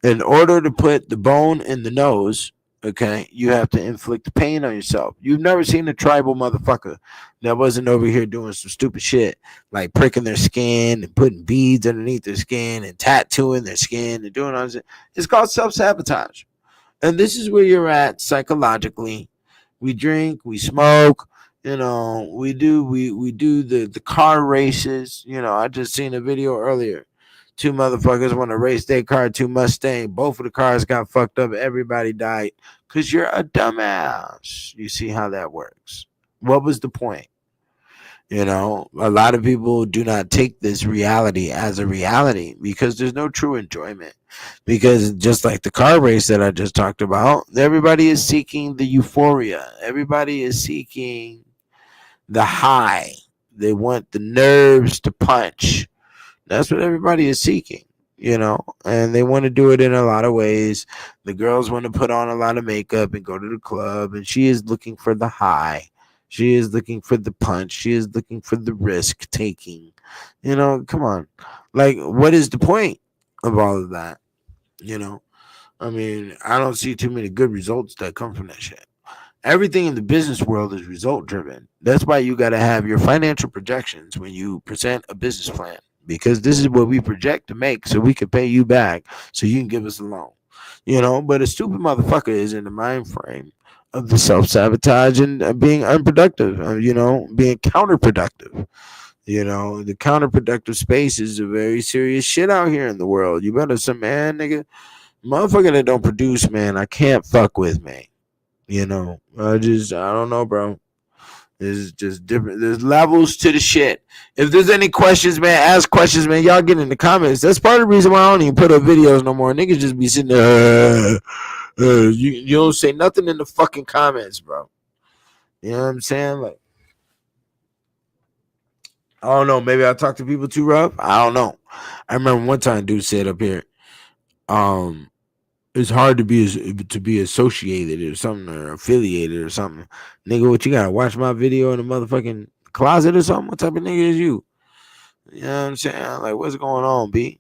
In order to put the bone in the nose, okay, you have to inflict pain on yourself. You've never seen a tribal motherfucker that wasn't over here doing some stupid shit, like pricking their skin and putting beads underneath their skin and tattooing their skin and doing all this. It's called self-sabotage. And this is where you're at psychologically. We drink, we smoke, we do the car races. I just seen a video earlier. Two motherfuckers want to race their car, two Mustang. Both of the cars got fucked up. Everybody died because you're a dumbass. You see how that works. What was the point? A lot of people do not take this reality as a reality because there's no true enjoyment. Because just like the car race that I just talked about, everybody is seeking the euphoria. Everybody is seeking the high. They want the nerves to punch. That's what everybody is seeking, and they want to do it in a lot of ways. The girls want to put on a lot of makeup and go to the club, and she is looking for the high. She is looking for the punch. She is looking for the risk taking. Come on. Like, what is the point of all of that? I mean, I don't see too many good results that come from that shit. Everything in the business world is result driven. That's why you got to have your financial projections when you present a business plan. Because this is what we project to make so we can pay you back so you can give us a loan. But a stupid motherfucker is in the mind frame of the self-sabotage and being unproductive, being counterproductive. You know, the counterproductive space is a very serious shit out here in the world. You better some man, nigga, motherfucker that don't produce, man. I can't fuck with, man. You know, I don't know, bro. There's just different. There's levels to the shit. If there's any questions, man, ask questions, man. Y'all get in the comments. That's part of the reason why I don't even put up videos no more. Niggas just be sitting there. You don't say nothing in the fucking comments, bro. You know what I'm saying? Like, I don't know. Maybe I talk to people too rough. I don't know. I remember one time, dude said up here, um, it's hard to be associated or something or affiliated or something. Nigga, what you gotta watch my video in the motherfucking closet or something? What type of nigga is you? You know what I'm saying? Like, what's going on, B?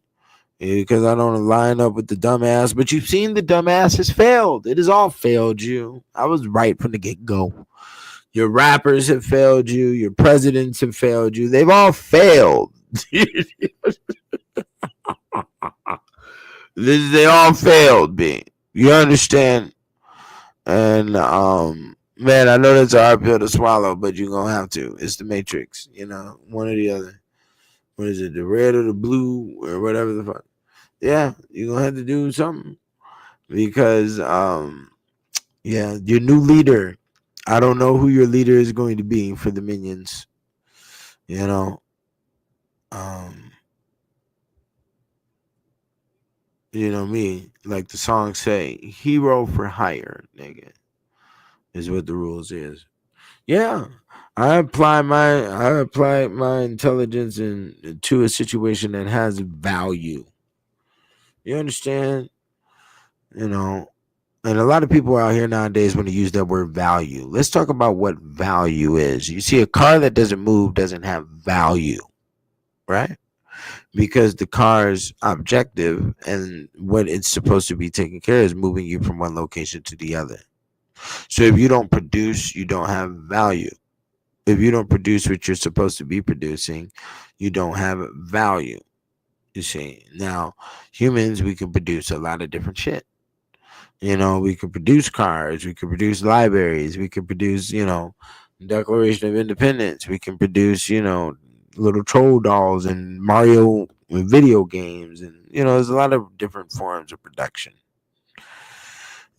Because I don't line up with the dumbass, but you've seen the dumbass has failed. It has all failed you. I was right from the get go. Your rappers have failed you. Your presidents have failed you. They've all failed. They all failed, B. You understand? And man, I know that's a hard pill to swallow, but you're gonna have to. It's the Matrix, you know, one or the other. What is it, the red or the blue or whatever the fuck? Yeah, you're gonna have to do something because yeah, your new leader. I don't know who your leader is going to be for the minions. You know, um, you know me, like the song say, hero for hire, nigga, is what the rules is. Yeah, I apply my intelligence to a situation that has value. You understand? You know, and a lot of people out here nowadays want to use that word value. Let's talk about what value is. You see, a car that doesn't move doesn't have value, right? Because the car's objective and what it's supposed to be taking care of is moving you from one location to the other. So if you don't produce, you don't have value. If you don't produce what you're supposed to be producing, you don't have value. You see, now humans, we can produce a lot of different shit. You know, we could produce cars, we could produce libraries, we could produce, you know, Declaration of Independence, we can produce, you know, little troll dolls and Mario video games, and you know, there's a lot of different forms of production.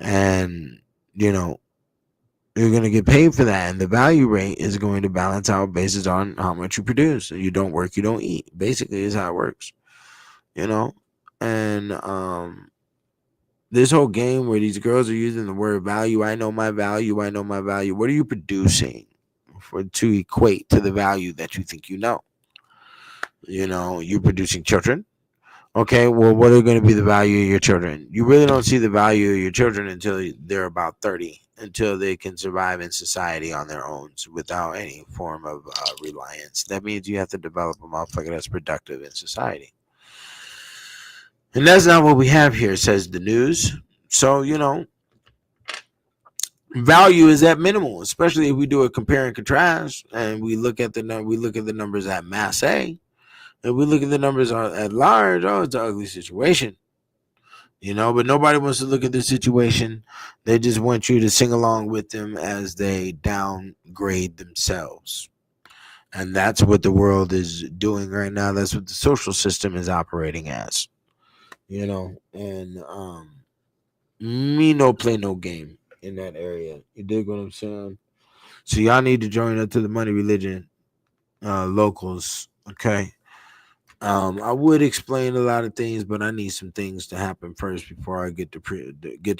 And you know, you're going to get paid for that, and the value rate is going to balance out based on how much you produce. You don't work, you don't eat, basically is how it works, you know. And this whole game where these girls are using the word value, I know my value, I know my value. What are you producing for to equate to the value that you think you know? You know, you're producing children. Okay, well, what are going to be the value of your children? You really don't see the value of your children until they're about 30, until they can survive in society on their own without any form of reliance. That means you have to develop a motherfucker that's productive in society. And that's not what we have here, says the news. So, you know, value is at minimal, especially if we do a compare and contrast and we look at the numbers at Mass A. If we look at the numbers at large, oh, it's an ugly situation. You know, but nobody wants to look at the situation. They just want you to sing along with them as they downgrade themselves. And that's what the world is doing right now. That's what the social system is operating as. You know, and me no play no game in that area. You dig what I'm saying? So y'all need to join up to the money religion locals, okay? I would explain a lot of things, but I need some things to happen first before I get to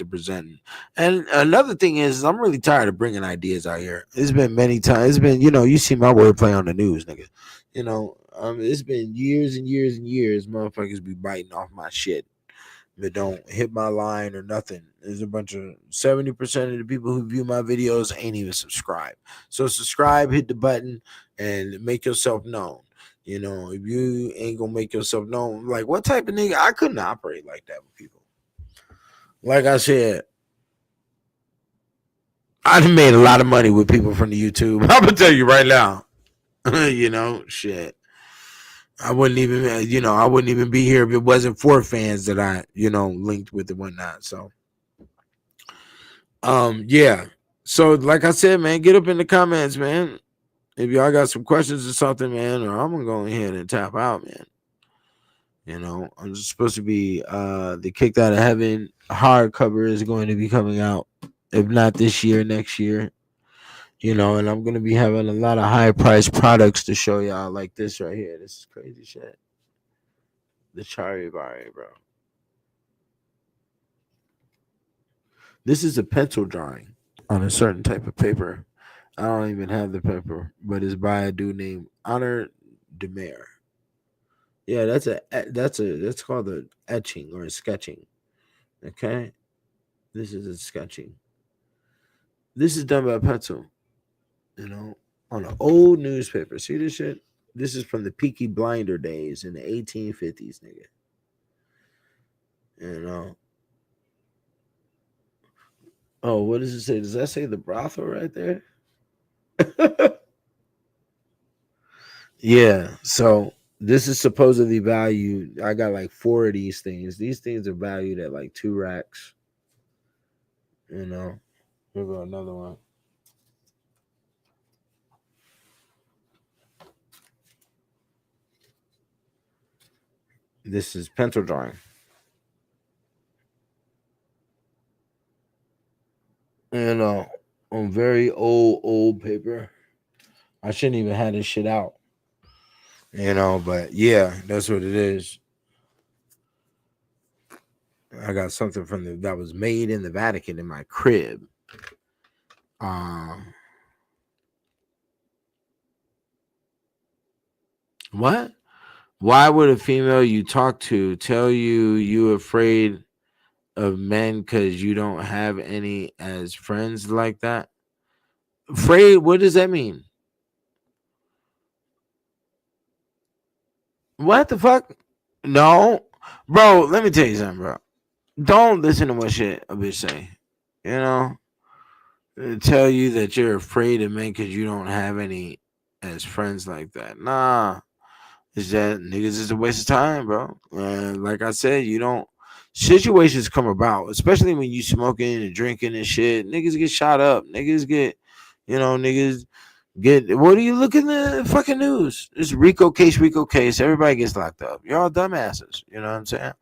presenting. And another thing is, I'm really tired of bringing ideas out here. It's been many times. It's been, you know, you see my wordplay on the news, nigga. You know, it's been years and years and years. Motherfuckers be biting off my shit, but don't hit my line or nothing. There's a bunch of 70% of the people who view my videos ain't even subscribed. So subscribe, hit the button, and make yourself known. You know, if you ain't gonna make yourself known, like what type of nigga? I couldn't operate like that with people. Like I said, I've made a lot of money with people from the YouTube. I'm gonna tell you right now. You know, shit. I wouldn't even be here if it wasn't for fans that I, you know, linked with and whatnot. So, yeah. So, like I said, man, get up in the comments, man. if y'all got some questions or something, man, or I'm gonna go ahead and tap out, man. You know, I'm just supposed to be the Kicked Out of Heaven hardcover is going to be coming out, if not this year, next year. You know, and I'm gonna be having a lot of high priced products to show y'all, like this right here. This is crazy shit. The Charivari, bro. This is a pencil drawing on a certain type of paper. I don't even have the paper, but it's by a dude named Honor Demare. Yeah, that's called a etching or a sketching. Okay, this is a sketching. This is done by pencil. You know, on an old newspaper. See this shit? This is from the Peaky Blinder days in the 1850s, nigga. You know. Oh, what does it say? Does that say the brothel right there? Yeah. So this is supposedly valued. I got like 4 of these things. These things are valued at like 2 racks. You know. Here go another one. This is pencil drawing. You know, on very old paper. I shouldn't even have this shit out. You know, but yeah, that's what it is. I got something from that was made in the Vatican in my crib. What? Why would a female you talk to tell you afraid of men because you don't have any as friends like that? Afraid? What does that mean? What the fuck? No, bro. Let me tell you something, bro. Don't listen to what shit a bitch say. You know, tell you that you're afraid of men because you don't have any as friends like that. Nah, is that niggas is a waste of time, bro. Like I said, you don't. Situations come about, especially when you smoking and drinking and shit. Niggas get shot up. Niggas get, niggas get. What do you look in the fucking news? It's Rico case. Everybody gets locked up. You're all dumbasses. You know what I'm saying?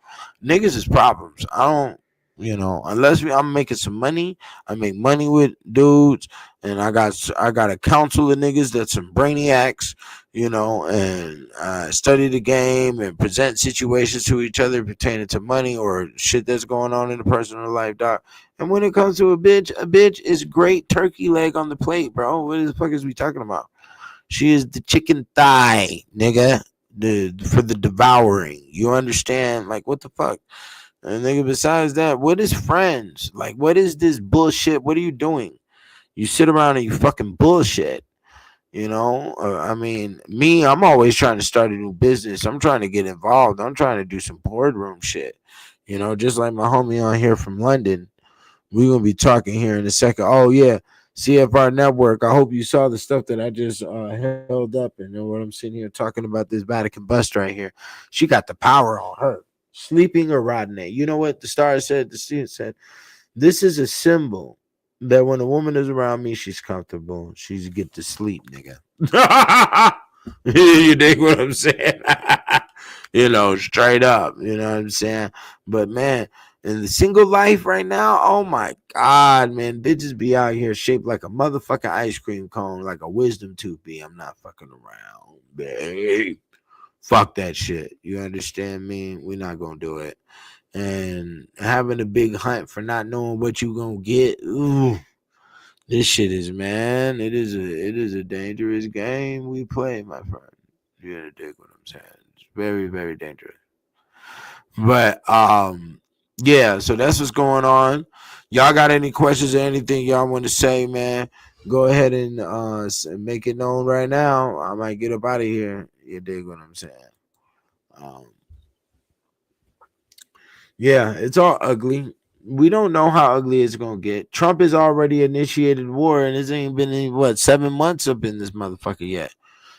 Niggas is problems. I don't. Unless I'm making some money, I make money with dudes, and I got a council of niggas that's some brainiacs, and study the game and present situations to each other pertaining to money or shit that's going on in the personal life, doc. And when it comes to a bitch is great turkey leg on the plate, bro. What the fuck is we talking about? She is the chicken thigh, nigga, for the devouring. You understand? Like, what the fuck? And nigga, besides that, what is friends? Like, what is this bullshit? What are you doing? You sit around and you fucking bullshit. I mean, I'm always trying to start a new business. I'm trying to get involved. I'm trying to do some boardroom shit. Just like my homie on here from London. We're going to be talking here in a second. Oh, yeah. CFR Network. I hope you saw the stuff that I just held up. And know what I'm sitting here talking about this Vatican bust right here. She got the power on her. Sleeping or rotting it. You know what the star said? The student said, this is a symbol that when a woman is around me, she's comfortable. She's get to sleep, nigga. You dig what I'm saying? Straight up. You know what I'm saying? But man, in the single life right now, oh my God, man, bitches be out here shaped like a motherfucking ice cream cone, like a wisdom tooth be. I'm not fucking around, babe. Fuck that shit. You understand me? We're not gonna do it. And having a big hunt for not knowing what you gonna get. Ooh, this shit is, man. It is a dangerous game we play, my friend. You gotta dig what I'm saying. It's very, very dangerous. But yeah. So that's what's going on. Y'all got any questions or anything y'all want to say, man? Go ahead and make it known right now. I might get up out of here. You dig what I'm saying? Yeah, it's all ugly. We don't know how ugly it's gonna get. Trump has already initiated war, and it's ain't been 7 months up in this motherfucker yet.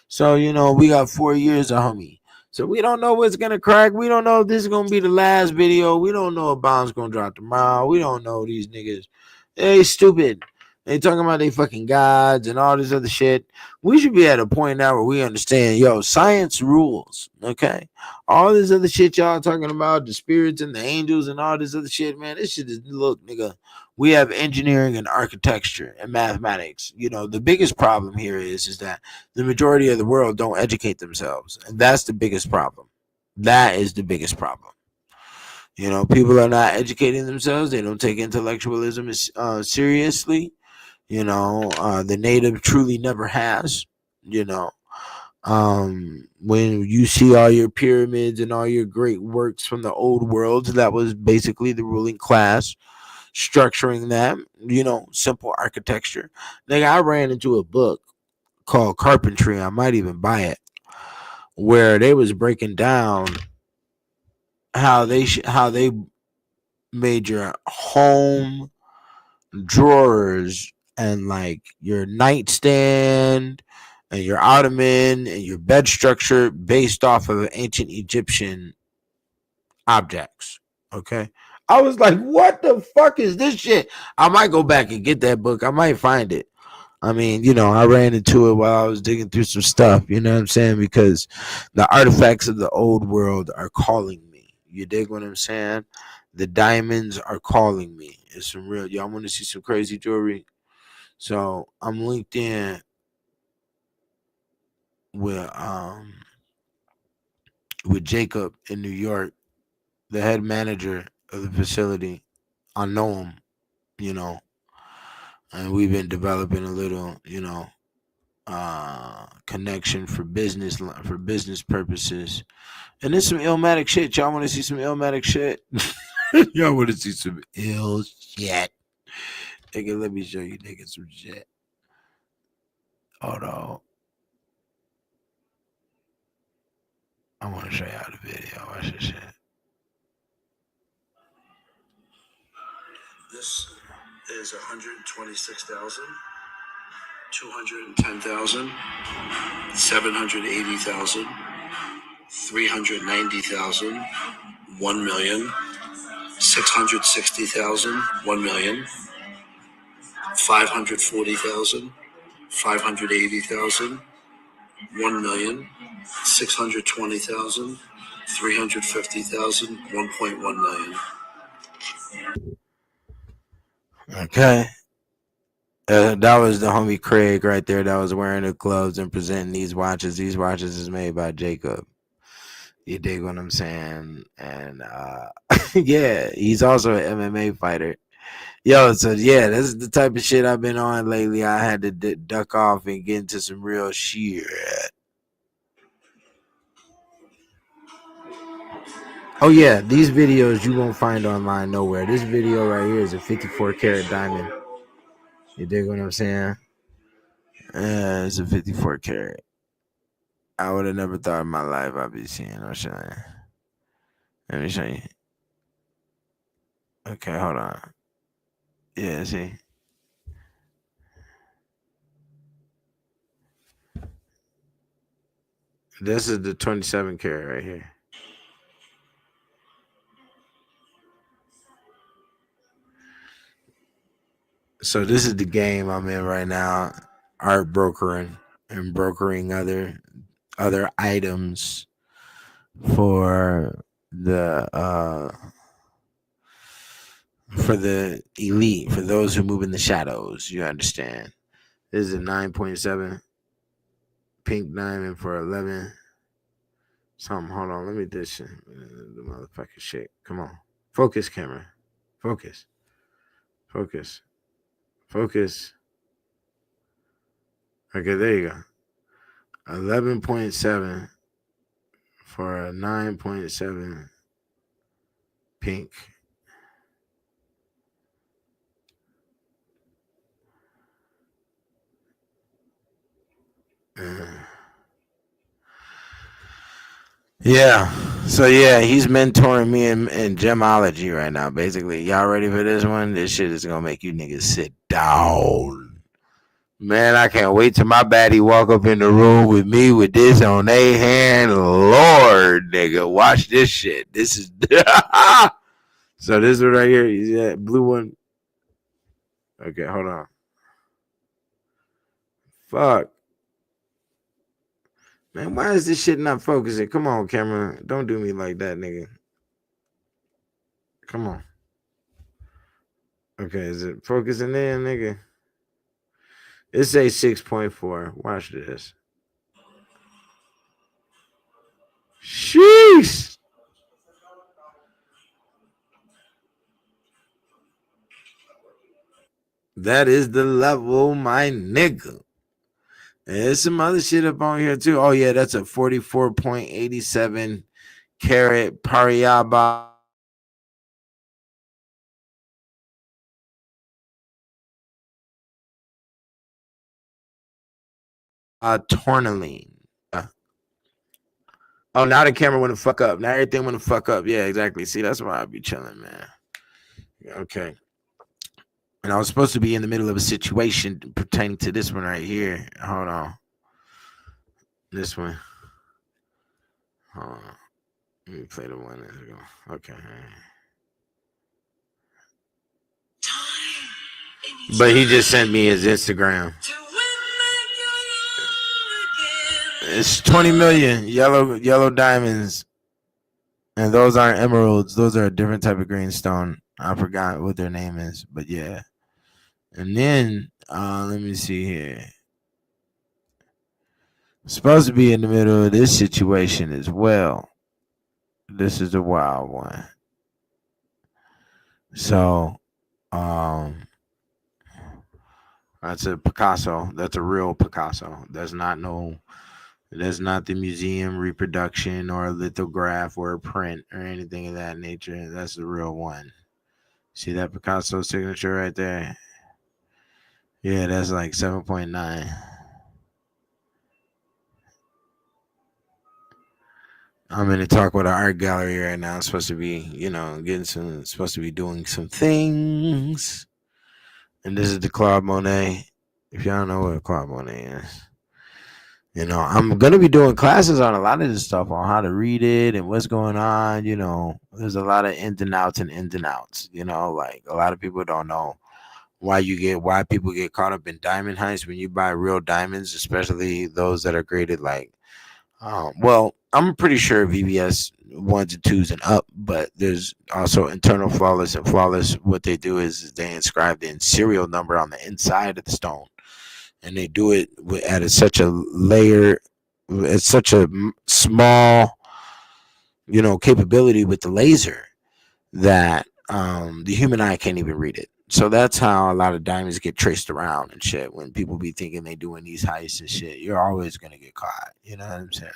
So we got 4 years of homie. So we don't know what's gonna crack. We don't know if this is gonna be the last video. We don't know if bombs gonna drop tomorrow. We don't know these niggas. They stupid. They talking about they fucking gods and all this other shit. We should be at a point now where we understand, yo, science rules, okay? All this other shit y'all talking about, the spirits and the angels and all this other shit, man, this shit is, look, nigga, we have engineering and architecture and mathematics. You know, the biggest problem here is that the majority of the world don't educate themselves. And that's the biggest problem. That is the biggest problem. You know, people are not educating themselves. They don't take intellectualism seriously. You know, the native truly never has. You know, when you see all your pyramids and all your great works from the old world, that was basically the ruling class structuring that. You know, simple architecture. Like, I ran into a book called Carpentry. I might even buy it, where they was breaking down how they made your home drawers and like your nightstand and your ottoman and your bed structure based off of ancient Egyptian objects. Okay. I was like, what the fuck is this shit? I might go back and get that book. I might find it. I mean, you know, I ran into it while I was digging through some stuff, you know what I'm saying? Because the artifacts of the old world are calling me. You dig what I'm saying? The diamonds are calling me. It's some real, y'all want to see some crazy jewelry? So I'm linked in with Jacob in New York, the head manager of the facility. I know him, you know, and we've been developing a little, you know, connection for business purposes. And there's some illmatic shit. Y'all want to see some illmatic shit? Y'all want to see some ill shit? Nigga, let me show you niggas some shit. Hold on. I want to show y'all the video. Watch this shit. This is 126,000, 210,000, 780,000, 390,000, 1 million, 660,000, 1 million, 540,000, 580,000, 1 million, 620,000, 350,000, 1.1 million. Okay. That was the homie Craig right there that was wearing the gloves and presenting these watches. These watches is made by Jacob. You dig what I'm saying? And yeah, he's also an MMA fighter. Yo, so yeah, this is the type of shit I've been on lately. I had to duck off and get into some real shit. Oh yeah, these videos you won't find online nowhere. This video right here is a 54 karat diamond. You dig what I'm saying? It's a 54 karat. I would have never thought in my life I'd be seeing no shit. Let me show you. Okay, hold on. Yeah, see. This is the 27 karat right here. So this is the game I'm in right now. Art brokering and brokering other items for the elite, for those who move in the shadows. You understand? This is a 9.7 pink diamond for 11 something. Hold on, let me do this. The motherfucking shit. Come on, focus, camera. Focus. Okay, there you go. 11.7 for a 9.7 pink. Yeah. So yeah, he's mentoring me in gemology right now. Basically, y'all ready for this one? This shit is gonna make you niggas sit down. Man, I can't wait till my baddie walk up in the room with me with this on their hand. Lord, nigga, watch this shit. This is so this one right here. You see that blue one? Okay, hold on. Fuck. Man, why is this shit not focusing? Come on, camera. Don't do me like that, nigga. Come on. Okay, is it focusing in, nigga? It say 6.4. Watch this. Sheesh. That is the level, my nigga. And there's some other shit up on here too. Oh yeah, that's a 44.87 carat Pariyaba tourmaline. Oh, now the camera went to fuck up. Now everything went to fuck up. Yeah, exactly. See, that's why I be chilling, man. Okay. And I was supposed to be in the middle of a situation pertaining to this one right here. Hold on. This one. Hold on. Let me play the one. There we go. Okay. But he just sent me his Instagram. It's 20 million yellow diamonds. And those aren't emeralds. Those are a different type of greenstone. I forgot what their name is, but yeah. And then let me see here. Supposed to be in the middle of this situation as well. This is a wild one. So that's a Picasso. That's a real Picasso. That's not the museum reproduction or a lithograph or a print or anything of that nature. That's the real one. See that Picasso signature right there? Yeah, that's like 7.9. I'm in a talk with an art gallery right now. I'm supposed to be, supposed to be doing some things. And this is the Claude Monet. If y'all know what Claude Monet is. I'm going to be doing classes on a lot of this stuff on how to read it and what's going on. There's a lot of ins and outs. Like a lot of people don't know why people get caught up in diamond heists when you buy real diamonds, especially those that are graded like, well, I'm pretty sure VBS 1s and 2s and up, but there's also internal flawless and flawless. What they do is they inscribe the serial number on the inside of the stone. And they do it at such a layer, it's such a small, capability with the laser that the human eye can't even read it. So that's how a lot of diamonds get traced around and shit. When people be thinking they doing these heists and shit, you're always gonna get caught. You know what I'm saying?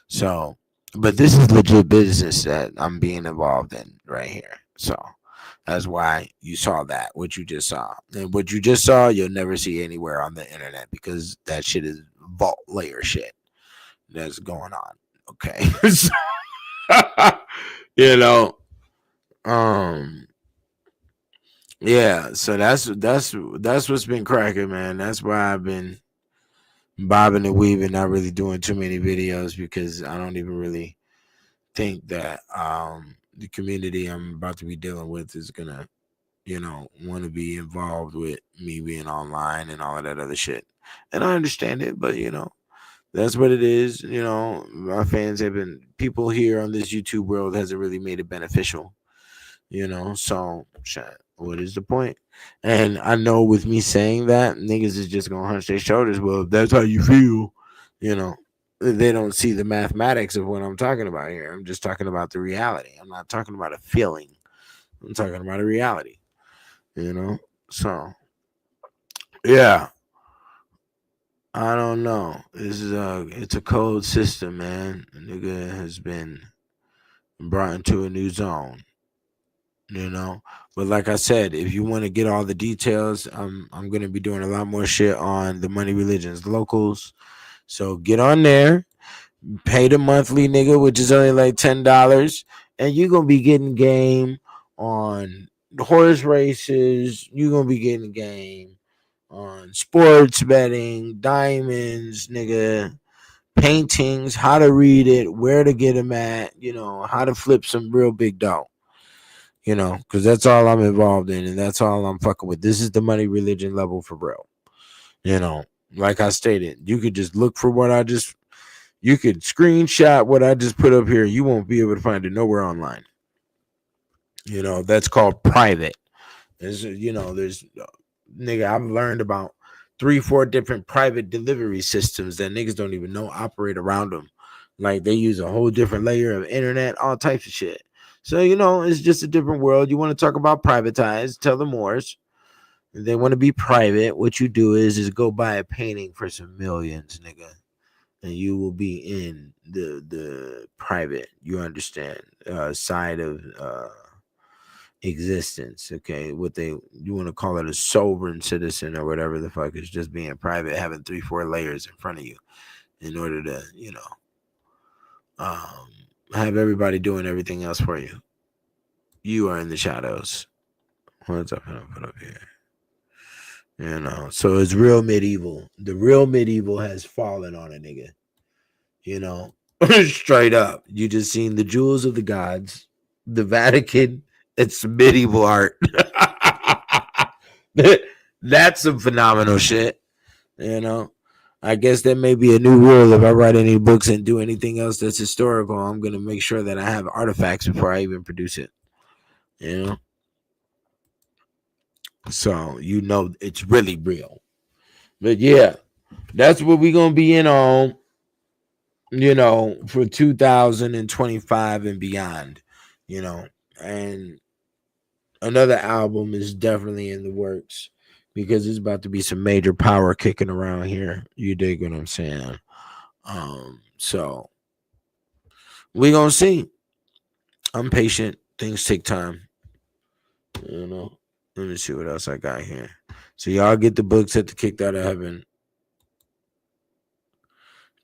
So, but this is legit business that I'm being involved in right here. So that's why you saw that, what you just saw. And what you just saw, you'll never see anywhere on the internet because that shit is vault layer shit that's going on. Okay. Yeah, so that's what's been cracking, man. That's why I've been bobbing and weaving, not really doing too many videos because I don't even really think that the community I'm about to be dealing with is gonna, want to be involved with me being online and all of that other shit. And I understand it, but that's what it is. My fans have been, people here on this YouTube world hasn't really made it beneficial. So what is the point? And I know with me saying that, niggas is just gonna hunch their shoulders. Well, if that's how you feel, they don't see the mathematics of what I'm talking about here. I'm just talking about the reality. I'm not talking about a feeling. I'm talking about a reality. So yeah. I don't know. It's a cold system, man. A nigga has been brought into a new zone. But like I said, if you want to get all the details, I'm gonna be doing a lot more shit on the Money Religions locals. So get on there, pay the monthly, nigga, which is only like $10, and you're gonna be getting game on horse races. You're gonna be getting game on sports betting, diamonds, nigga, paintings, how to read it, where to get them at, how to flip some real big dough. Because that's all I'm involved in, and that's all I'm fucking with. This is the Money Religion level for real. Like I stated, you could just look for you could screenshot what I just put up here. You won't be able to find it nowhere online. That's called private. There's nigga, I've learned about 3-4 different private delivery systems that niggas don't even know operate around them. Like they use a whole different layer of internet, all types of shit. So, it's just a different world. You want to talk about privatize, tell the Moors. They want to be private. What you do is go buy a painting for some millions, nigga. And you will be in the private, you understand, side of existence. Okay, you want to call it a sovereign citizen or whatever the fuck, is just being private, having 3-4 layers in front of you in order to have everybody doing everything else for you. You are in the shadows. What's up? I'm gonna put up here. So it's real medieval. The real medieval has fallen on a nigga. Straight up. You just seen the jewels of the gods, the Vatican. It's medieval art. That's some phenomenal shit. I guess that may be a new rule. If I write any books and do anything else that's historical, I'm going to make sure that I have artifacts before I even produce it. So, it's really real. But yeah, that's what we're going to be in on, for 2025 and beyond, and another album is definitely in the works because there's about to be some major power kicking around here. You dig what I'm saying? So we're going to see. I'm patient. Things take time. Let me see what else I got here. So y'all get the books at the Kicked Out of Heaven.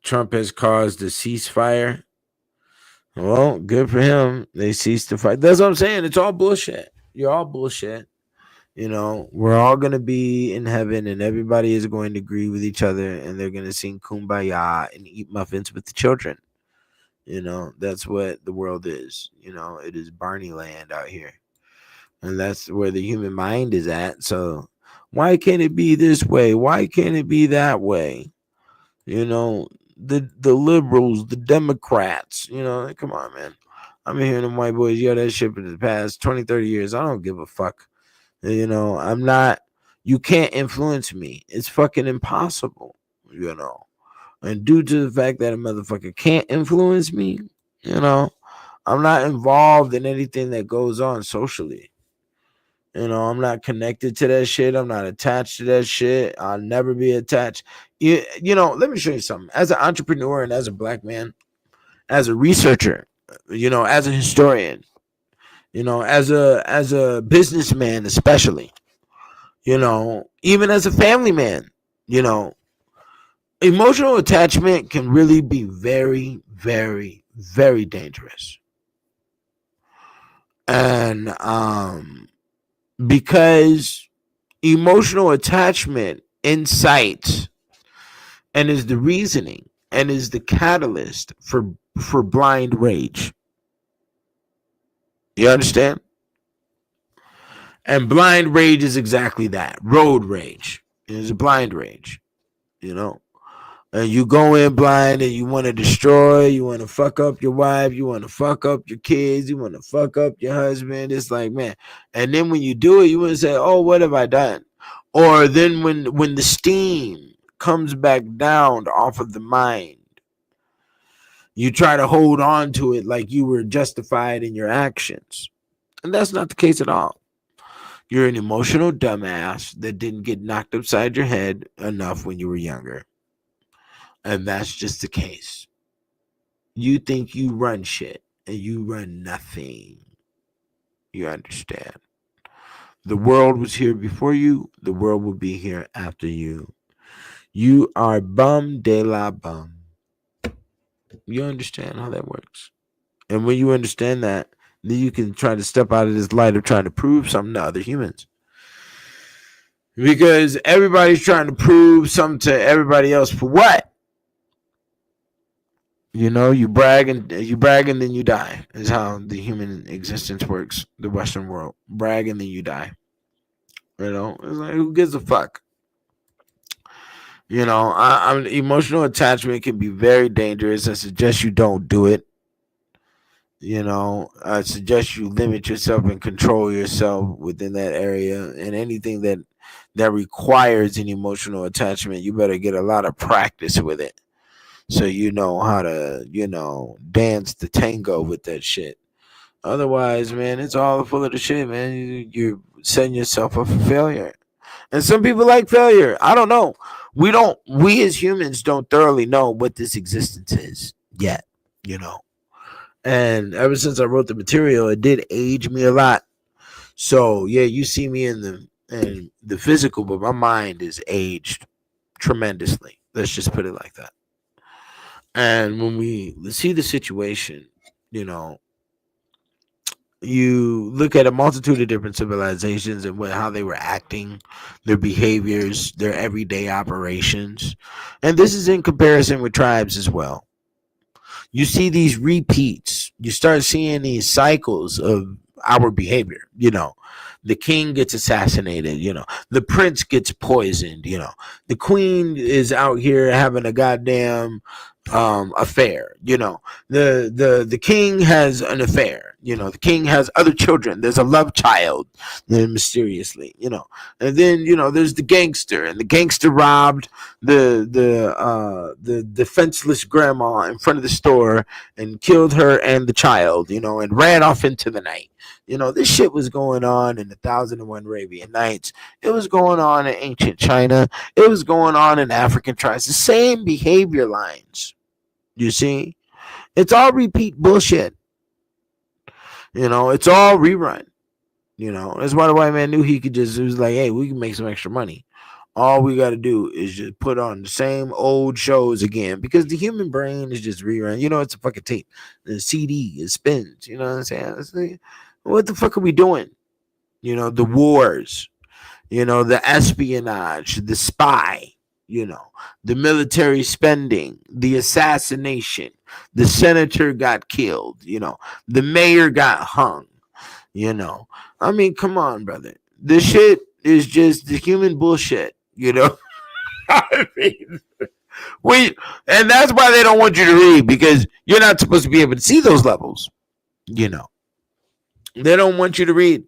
Trump has caused a ceasefire. Well, good for him. They ceased the fight. That's what I'm saying. It's all bullshit. You're all bullshit. We're all going to be in heaven and everybody is going to agree with each other and they're going to sing Kumbaya and eat muffins with the children. That's what the world is. It is Barney land out here. And that's where the human mind is at. So why can't it be this way? Why can't it be that way? The liberals, the Democrats, come on, man. I'm hearing them white boys yell that shit for the past 20, 30 years. I don't give a fuck. I'm not, you can't influence me. It's fucking impossible, And due to the fact that a motherfucker can't influence me, I'm not involved in anything that goes on socially. I'm not connected to that shit. I'm not attached to that shit. I'll never be attached. Let me show you something. As an entrepreneur and as a black man, as a researcher, as a historian, as a businessman, especially, even as a family man, emotional attachment can really be very, very, very dangerous. And because emotional attachment incites and is the reasoning and is the catalyst for blind rage. You understand? And blind rage is exactly that. Road rage. It is a blind rage. And you go in blind and you want to destroy, you want to fuck up your wife, you want to fuck up your kids, you want to fuck up your husband. It's like, man. And then when you do it, you want to say, oh, what have I done? Or then when the steam comes back down off of the mind, you try to hold on to it like you were justified in your actions. And that's not the case at all. You're an emotional dumbass that didn't get knocked upside your head enough when you were younger. And that's just the case. You think you run shit and you run nothing. You understand? The world was here before you. The world will be here after you. You are bum de la bum. You understand how that works? And when you understand that, then you can try to step out of this light of trying to prove something to other humans. Because everybody's trying to prove something to everybody else for what? You brag and then you die, is how the human existence works. The Western world. Brag and then you die. It's like, who gives a fuck? Emotional attachment can be very dangerous. I suggest you don't do it. I suggest you limit yourself and control yourself within that area. And anything that requires an emotional attachment, you better get a lot of practice with it, so you know how to dance the tango with that shit. Otherwise, man, it's all full of the shit, man. You're setting yourself up for failure. And some people like failure. I don't know. We as humans don't thoroughly know what this existence is yet, you know. And ever since I wrote the material, it did age me a lot. So yeah, you see me in the physical, but my mind is aged tremendously. Let's just put it like that. And when we see the situation, you know, you look at a multitude of different civilizations and how they were acting, their behaviors, their everyday operations. And this is in comparison with tribes as well. You see these repeats. You start seeing these cycles of our behavior. The king gets assassinated. The prince gets poisoned. The queen is out here having a goddamn affair. The king has an affair. The king has other children. There's a love child, mysteriously. And then there's the gangster, and the gangster robbed the defenseless grandma in front of the store and killed her and the child. And ran off into the night. This shit was going on in 1001 Arabian Nights. It was going on in ancient China. It was going on in African tribes. The same behavior lines. You see? It's all repeat bullshit. It's all rerun. That's why the white man knew he was like, hey, we can make some extra money. All we got to do is just put on the same old shows again, because the human brain is just rerun. It's a fucking tape. The CD, it spins. You know what I'm saying? It's like, what the fuck are we doing? The wars, the espionage, the spy, the military spending, the assassination, the senator got killed, the mayor got hung, I mean, come on, brother. This shit is just the human bullshit, I mean, and that's why they don't want you to read, because you're not supposed to be able to see those levels, They don't want you to read,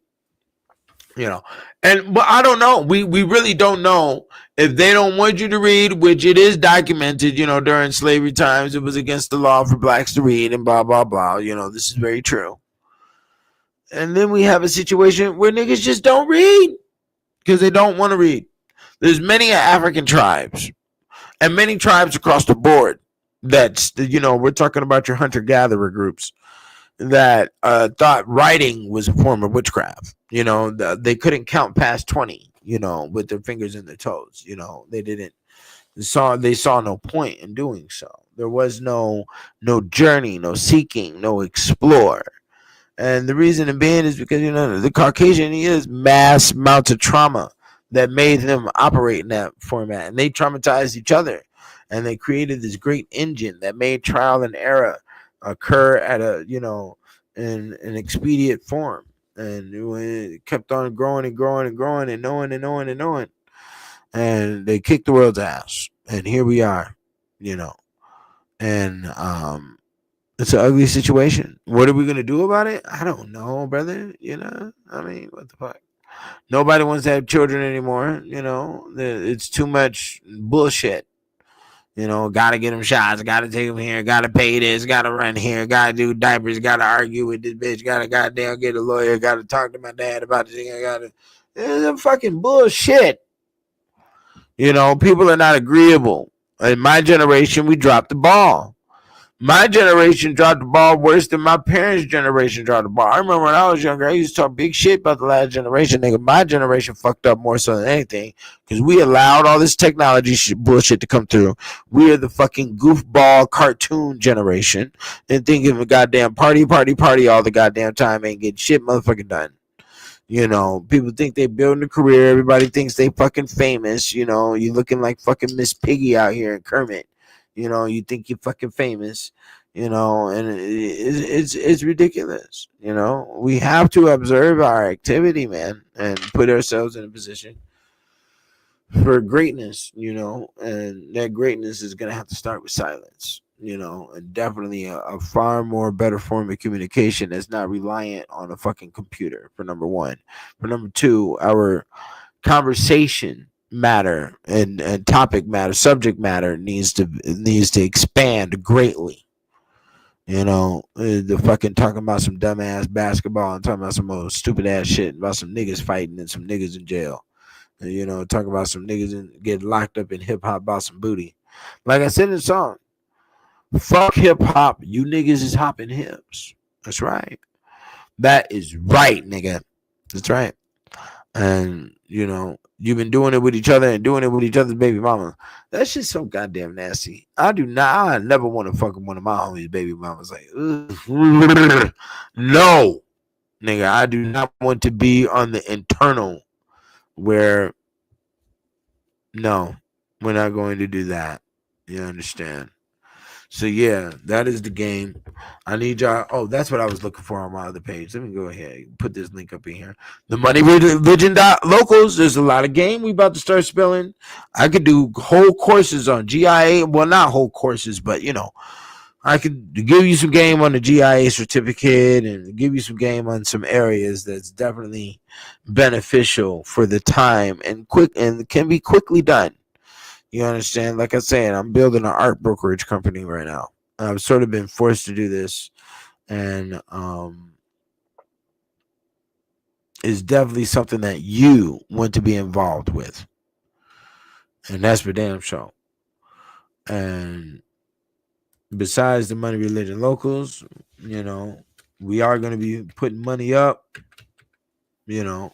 but I don't know. We really don't know if they don't want you to read, which it is documented, during slavery times, it was against the law for blacks to read and blah, blah, blah. This is very true. And then we have a situation where niggas just don't read because they don't want to read. There's many African tribes and many tribes across the board that's, we're talking about your hunter-gatherer groups that thought writing was a form of witchcraft. They couldn't count past 20, with their fingers and their toes. They saw no point in doing so. There was no journey, no seeking, no explore. And the reason being is because, the Caucasian, he is mass amounts of trauma that made them operate in that format. And they traumatized each other. And they created this great engine that made trial and error occur at in an expedient form. And it kept on growing and growing and growing and knowing and knowing and knowing. And they kicked the world's ass. And here we are, And it's an ugly situation. What are we going to do about it? I don't know, brother. I mean, what the fuck? Nobody wants to have children anymore. It's too much bullshit. Gotta get them shots, gotta take them here, gotta pay this, gotta run here, gotta do diapers, gotta argue with this bitch, gotta goddamn get a lawyer, gotta talk to my dad about this thing, it's fucking bullshit. People are not agreeable. In my generation, we dropped the ball. My generation dropped the ball worse than my parents' generation dropped the ball. I remember when I was younger, I used to talk big shit about the last generation. Nigga, my generation fucked up more so than anything because we allowed all this technology bullshit to come through. We are the fucking goofball cartoon generation and think of a goddamn party all the goddamn time, ain't getting shit motherfucking done. People think they building a career. Everybody thinks they fucking famous. You looking like fucking Miss Piggy out here in Kermit. You think you're fucking famous, and it's ridiculous. We have to observe our activity, man, and put ourselves in a position for greatness, you know, and that greatness is gonna have to start with silence, you know, and definitely a far more better form of communication that's not reliant on a fucking computer. For number one, for number two, our conversation matter and topic matter, subject matter needs to expand greatly. You know, the fucking talking about some dumbass basketball and talking about some old stupid ass shit about some niggas fighting and some niggas in jail. And, you know, talk about some niggas get locked up in hip hop about some booty. Like I said in the song, fuck hip hop. You niggas is hopping hips. That's right. That is right, nigga. That's right. And, you know, you've been doing it with each other and doing it with each other's baby mama. That shit's so goddamn nasty. I never want to fuck one of my homies' baby mamas. Like, no, nigga, I do not want to be on the internal where, no, we're not going to do that. You understand? So yeah, that is the game. I need y'all. Oh, that's what I was looking for on my other page. Let me go ahead and put this link up in here. The Money Religion Locals. There's a lot of game we about to start spelling. I could do whole courses on GIA. Well, not whole courses, but you know, I could give you some game on the GIA certificate and give you some game on some areas that's definitely beneficial for the time and quick and can be quickly done. You understand? Like I said, I'm building an art brokerage company right now. I've sort of been forced to do this, and it's definitely something that you want to be involved with, and that's for damn sure. And besides the Money Religion Locals, you know, we are going to be putting money up, you know,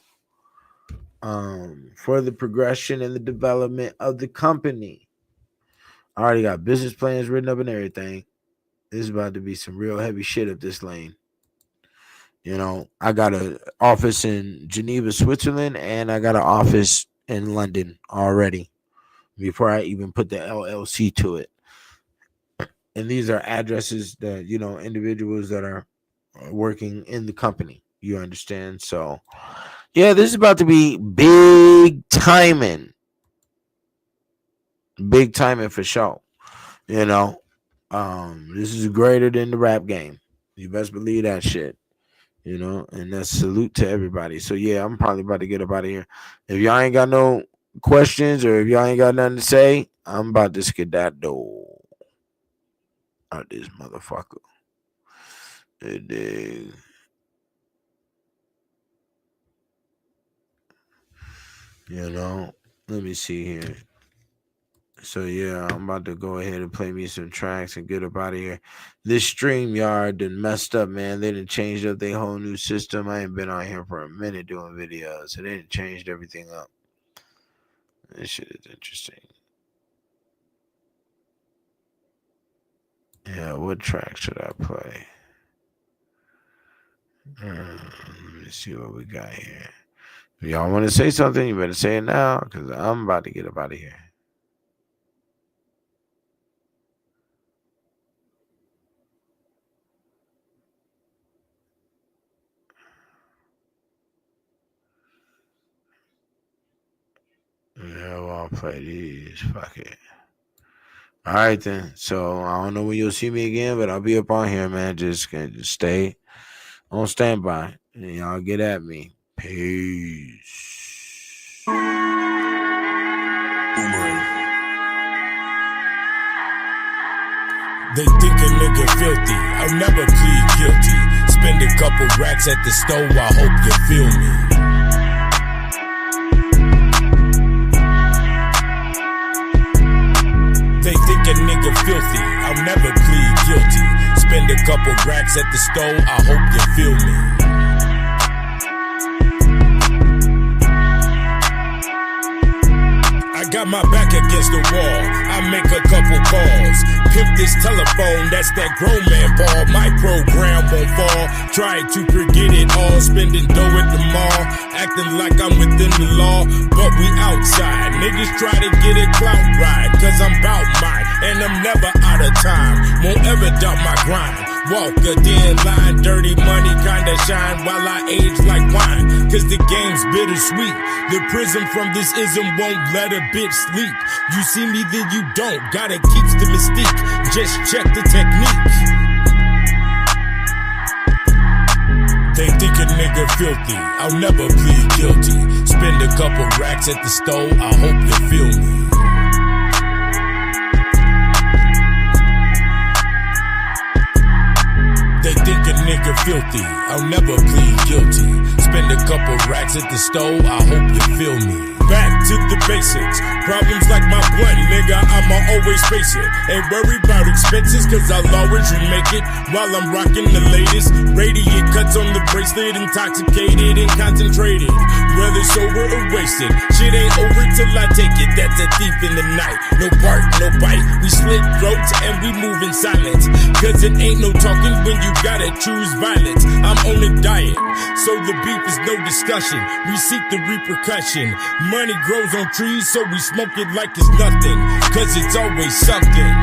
for the progression and the development of the company. I already got business plans written up and everything. This is about to be some real heavy shit up this lane. You know, I got an office in Geneva, Switzerland, and I got an office in London already before I even put the LLC to it. And these are addresses that, you know, individuals that are working in the company. You understand? So, yeah, this is about to be big timing. Big timing for sure. You know, this is greater than the rap game. You best believe that shit. You know, and that's salute to everybody. So, yeah, I'm probably about to get up out of here. If y'all ain't got no questions or if y'all ain't got nothing to say, I'm about to skedaddle out this motherfucker. You know, let me see here. So yeah, I'm about to go ahead and play me some tracks and get up out of here. This StreamYard done messed up, man. They done changed up their whole new system. I ain't been on here for a minute doing videos, so they done changed everything up. This shit is interesting. Yeah, what track should I play? Let me see what we got here. If y'all want to say something, you better say it now, because I'm about to get up out of here. Yeah, well, I'll play these. Fuck it. All right, then. So, I don't know when you'll see me again, but I'll be up on here, man. Just stay on standby. And y'all get at me. Peace. They think a nigga filthy. I'll never plead guilty. Spend a couple racks at the store. I hope you feel me. They think a nigga filthy. I'll never plead guilty. Spend a couple racks at the store. I hope you feel me. I got my back against the wall. I make a couple calls. Pimp this telephone, that's that grown man ball. My program won't fall. Try to forget it all. Spending dough at the mall. Acting like I'm within the law, but we outside. Niggas try to get a clout ride, cause I'm bout mine. And I'm never out of time. Won't ever doubt my grind. Walk a thin line, dirty money kinda shine while I age like wine. Cause the game's bittersweet. The prism from this ism won't let a bitch sleep. You see me, then you don't. Gotta keep the mystique. Just check the technique. They think a nigga filthy. I'll never plead guilty. Spend a couple racks at the stove. I hope you feel me. They think a nigga filthy. I'll never plead guilty. Spend a couple racks at the stove. I hope you feel me. Back to the basics. Problems like my blunt, nigga, I'ma always face it. Ain't worried about expenses, cause I'll always remake it. While I'm rocking the latest radiant cuts on the bracelet. Intoxicated and concentrated, whether sober or wasted. Shit ain't over till I take it. That's a thief in the night. No bark, no bite. We slit throats and we move in silence. Cause it ain't no talking when you gotta choose violence. I'm on a diet, so the beef is no discussion. We seek the repercussion. Money grows on trees, so we smoke it like it's nothing. Cause it's always something.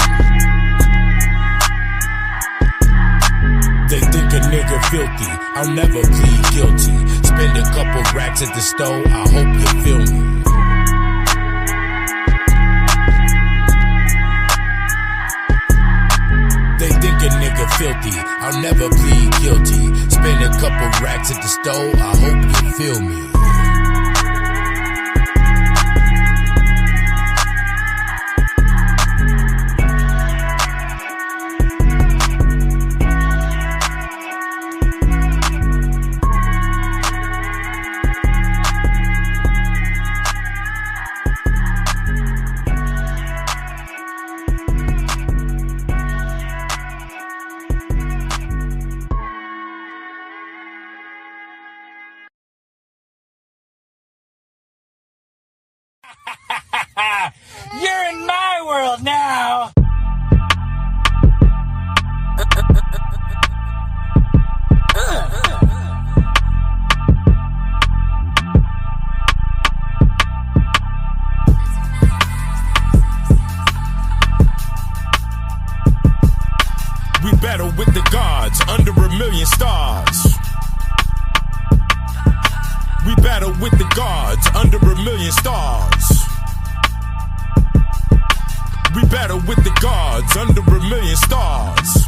They think a nigga filthy. I'll never plead guilty. Spend a couple racks at the stove. I hope you feel me. They think a nigga filthy. I'll never plead guilty. Spend a couple racks at the stove. I hope you feel me. You're in my world now! We battle with the gods under a million stars. We battle with the gods under a million stars. We battle with the gods under a million stars.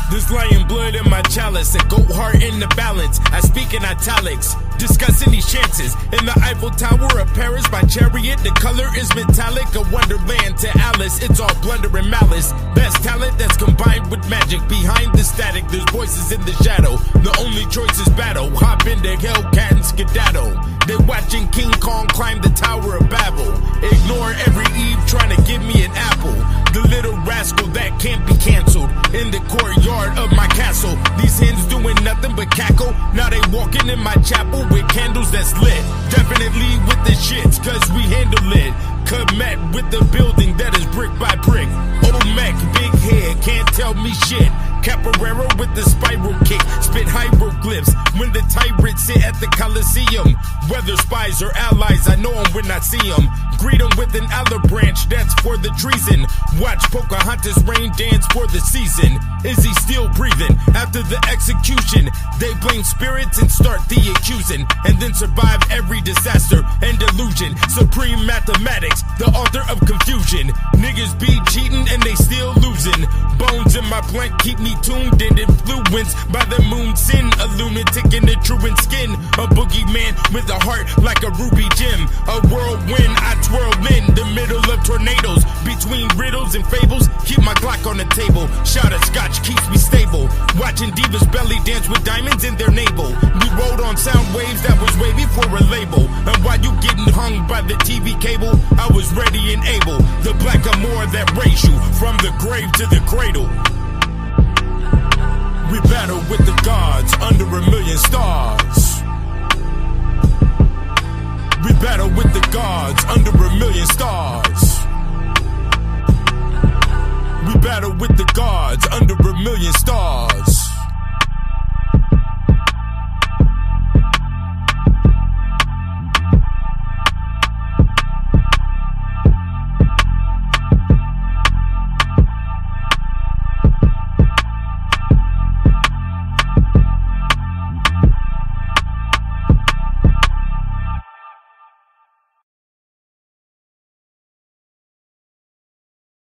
There's lion blood in my chalice, a goat heart in the balance. I speak in italics, discussing these chances. In the Eiffel Tower of Paris, by chariot, the color is metallic. A wonderland to Alice, it's all blunder and malice. Best talent that's combined with magic. Behind the static, there's voices in the shadow. The only choice is battle. Hop into Hellcat and skedaddle. They're watching King Kong climb the Tower of Babel. Ignore every Eve trying to give me an apple. The little rascal that can't be canceled. In the courtyard of my castle, these hens doing nothing but cackle. Now they walking in my chapel with candles that's lit. Definitely with the shits, cause we handle it. Commit with the building that is brick by brick. Old Mac, big head, can't tell me shit. Capoeira with the spiral kick, spit hieroglyphs when the tyrants sit at the Coliseum. Whether spies or allies, I know them when I see them. Greet them with an olive branch, that's for the treason. Watch Pocahontas rain dance for the season. Is he still breathing? After the execution, they blame spirits and start the accusing. And then survive every disaster and delusion. Supreme mathematics, the author of confusion. Niggas be cheating and they still losing. Bones in my blank keep me tuned and influenced by the moon sin. A lunatic in the truant skin. A boogeyman with a heart like a ruby gem. A whirlwind, I twirl in the middle of tornadoes. Between riddles and fables, keep my Glock on the table. Shot of scotch keeps me stable. Watching divas belly dance with diamonds in their navel. We rode on sound waves that was way before a label. And while you getting hung by the TV cable, I was ready and able. The black amour that raised you from the grave to the cradle. We battle with the gods under a million stars. We battle with the gods under a million stars. We battle with the gods under a million stars.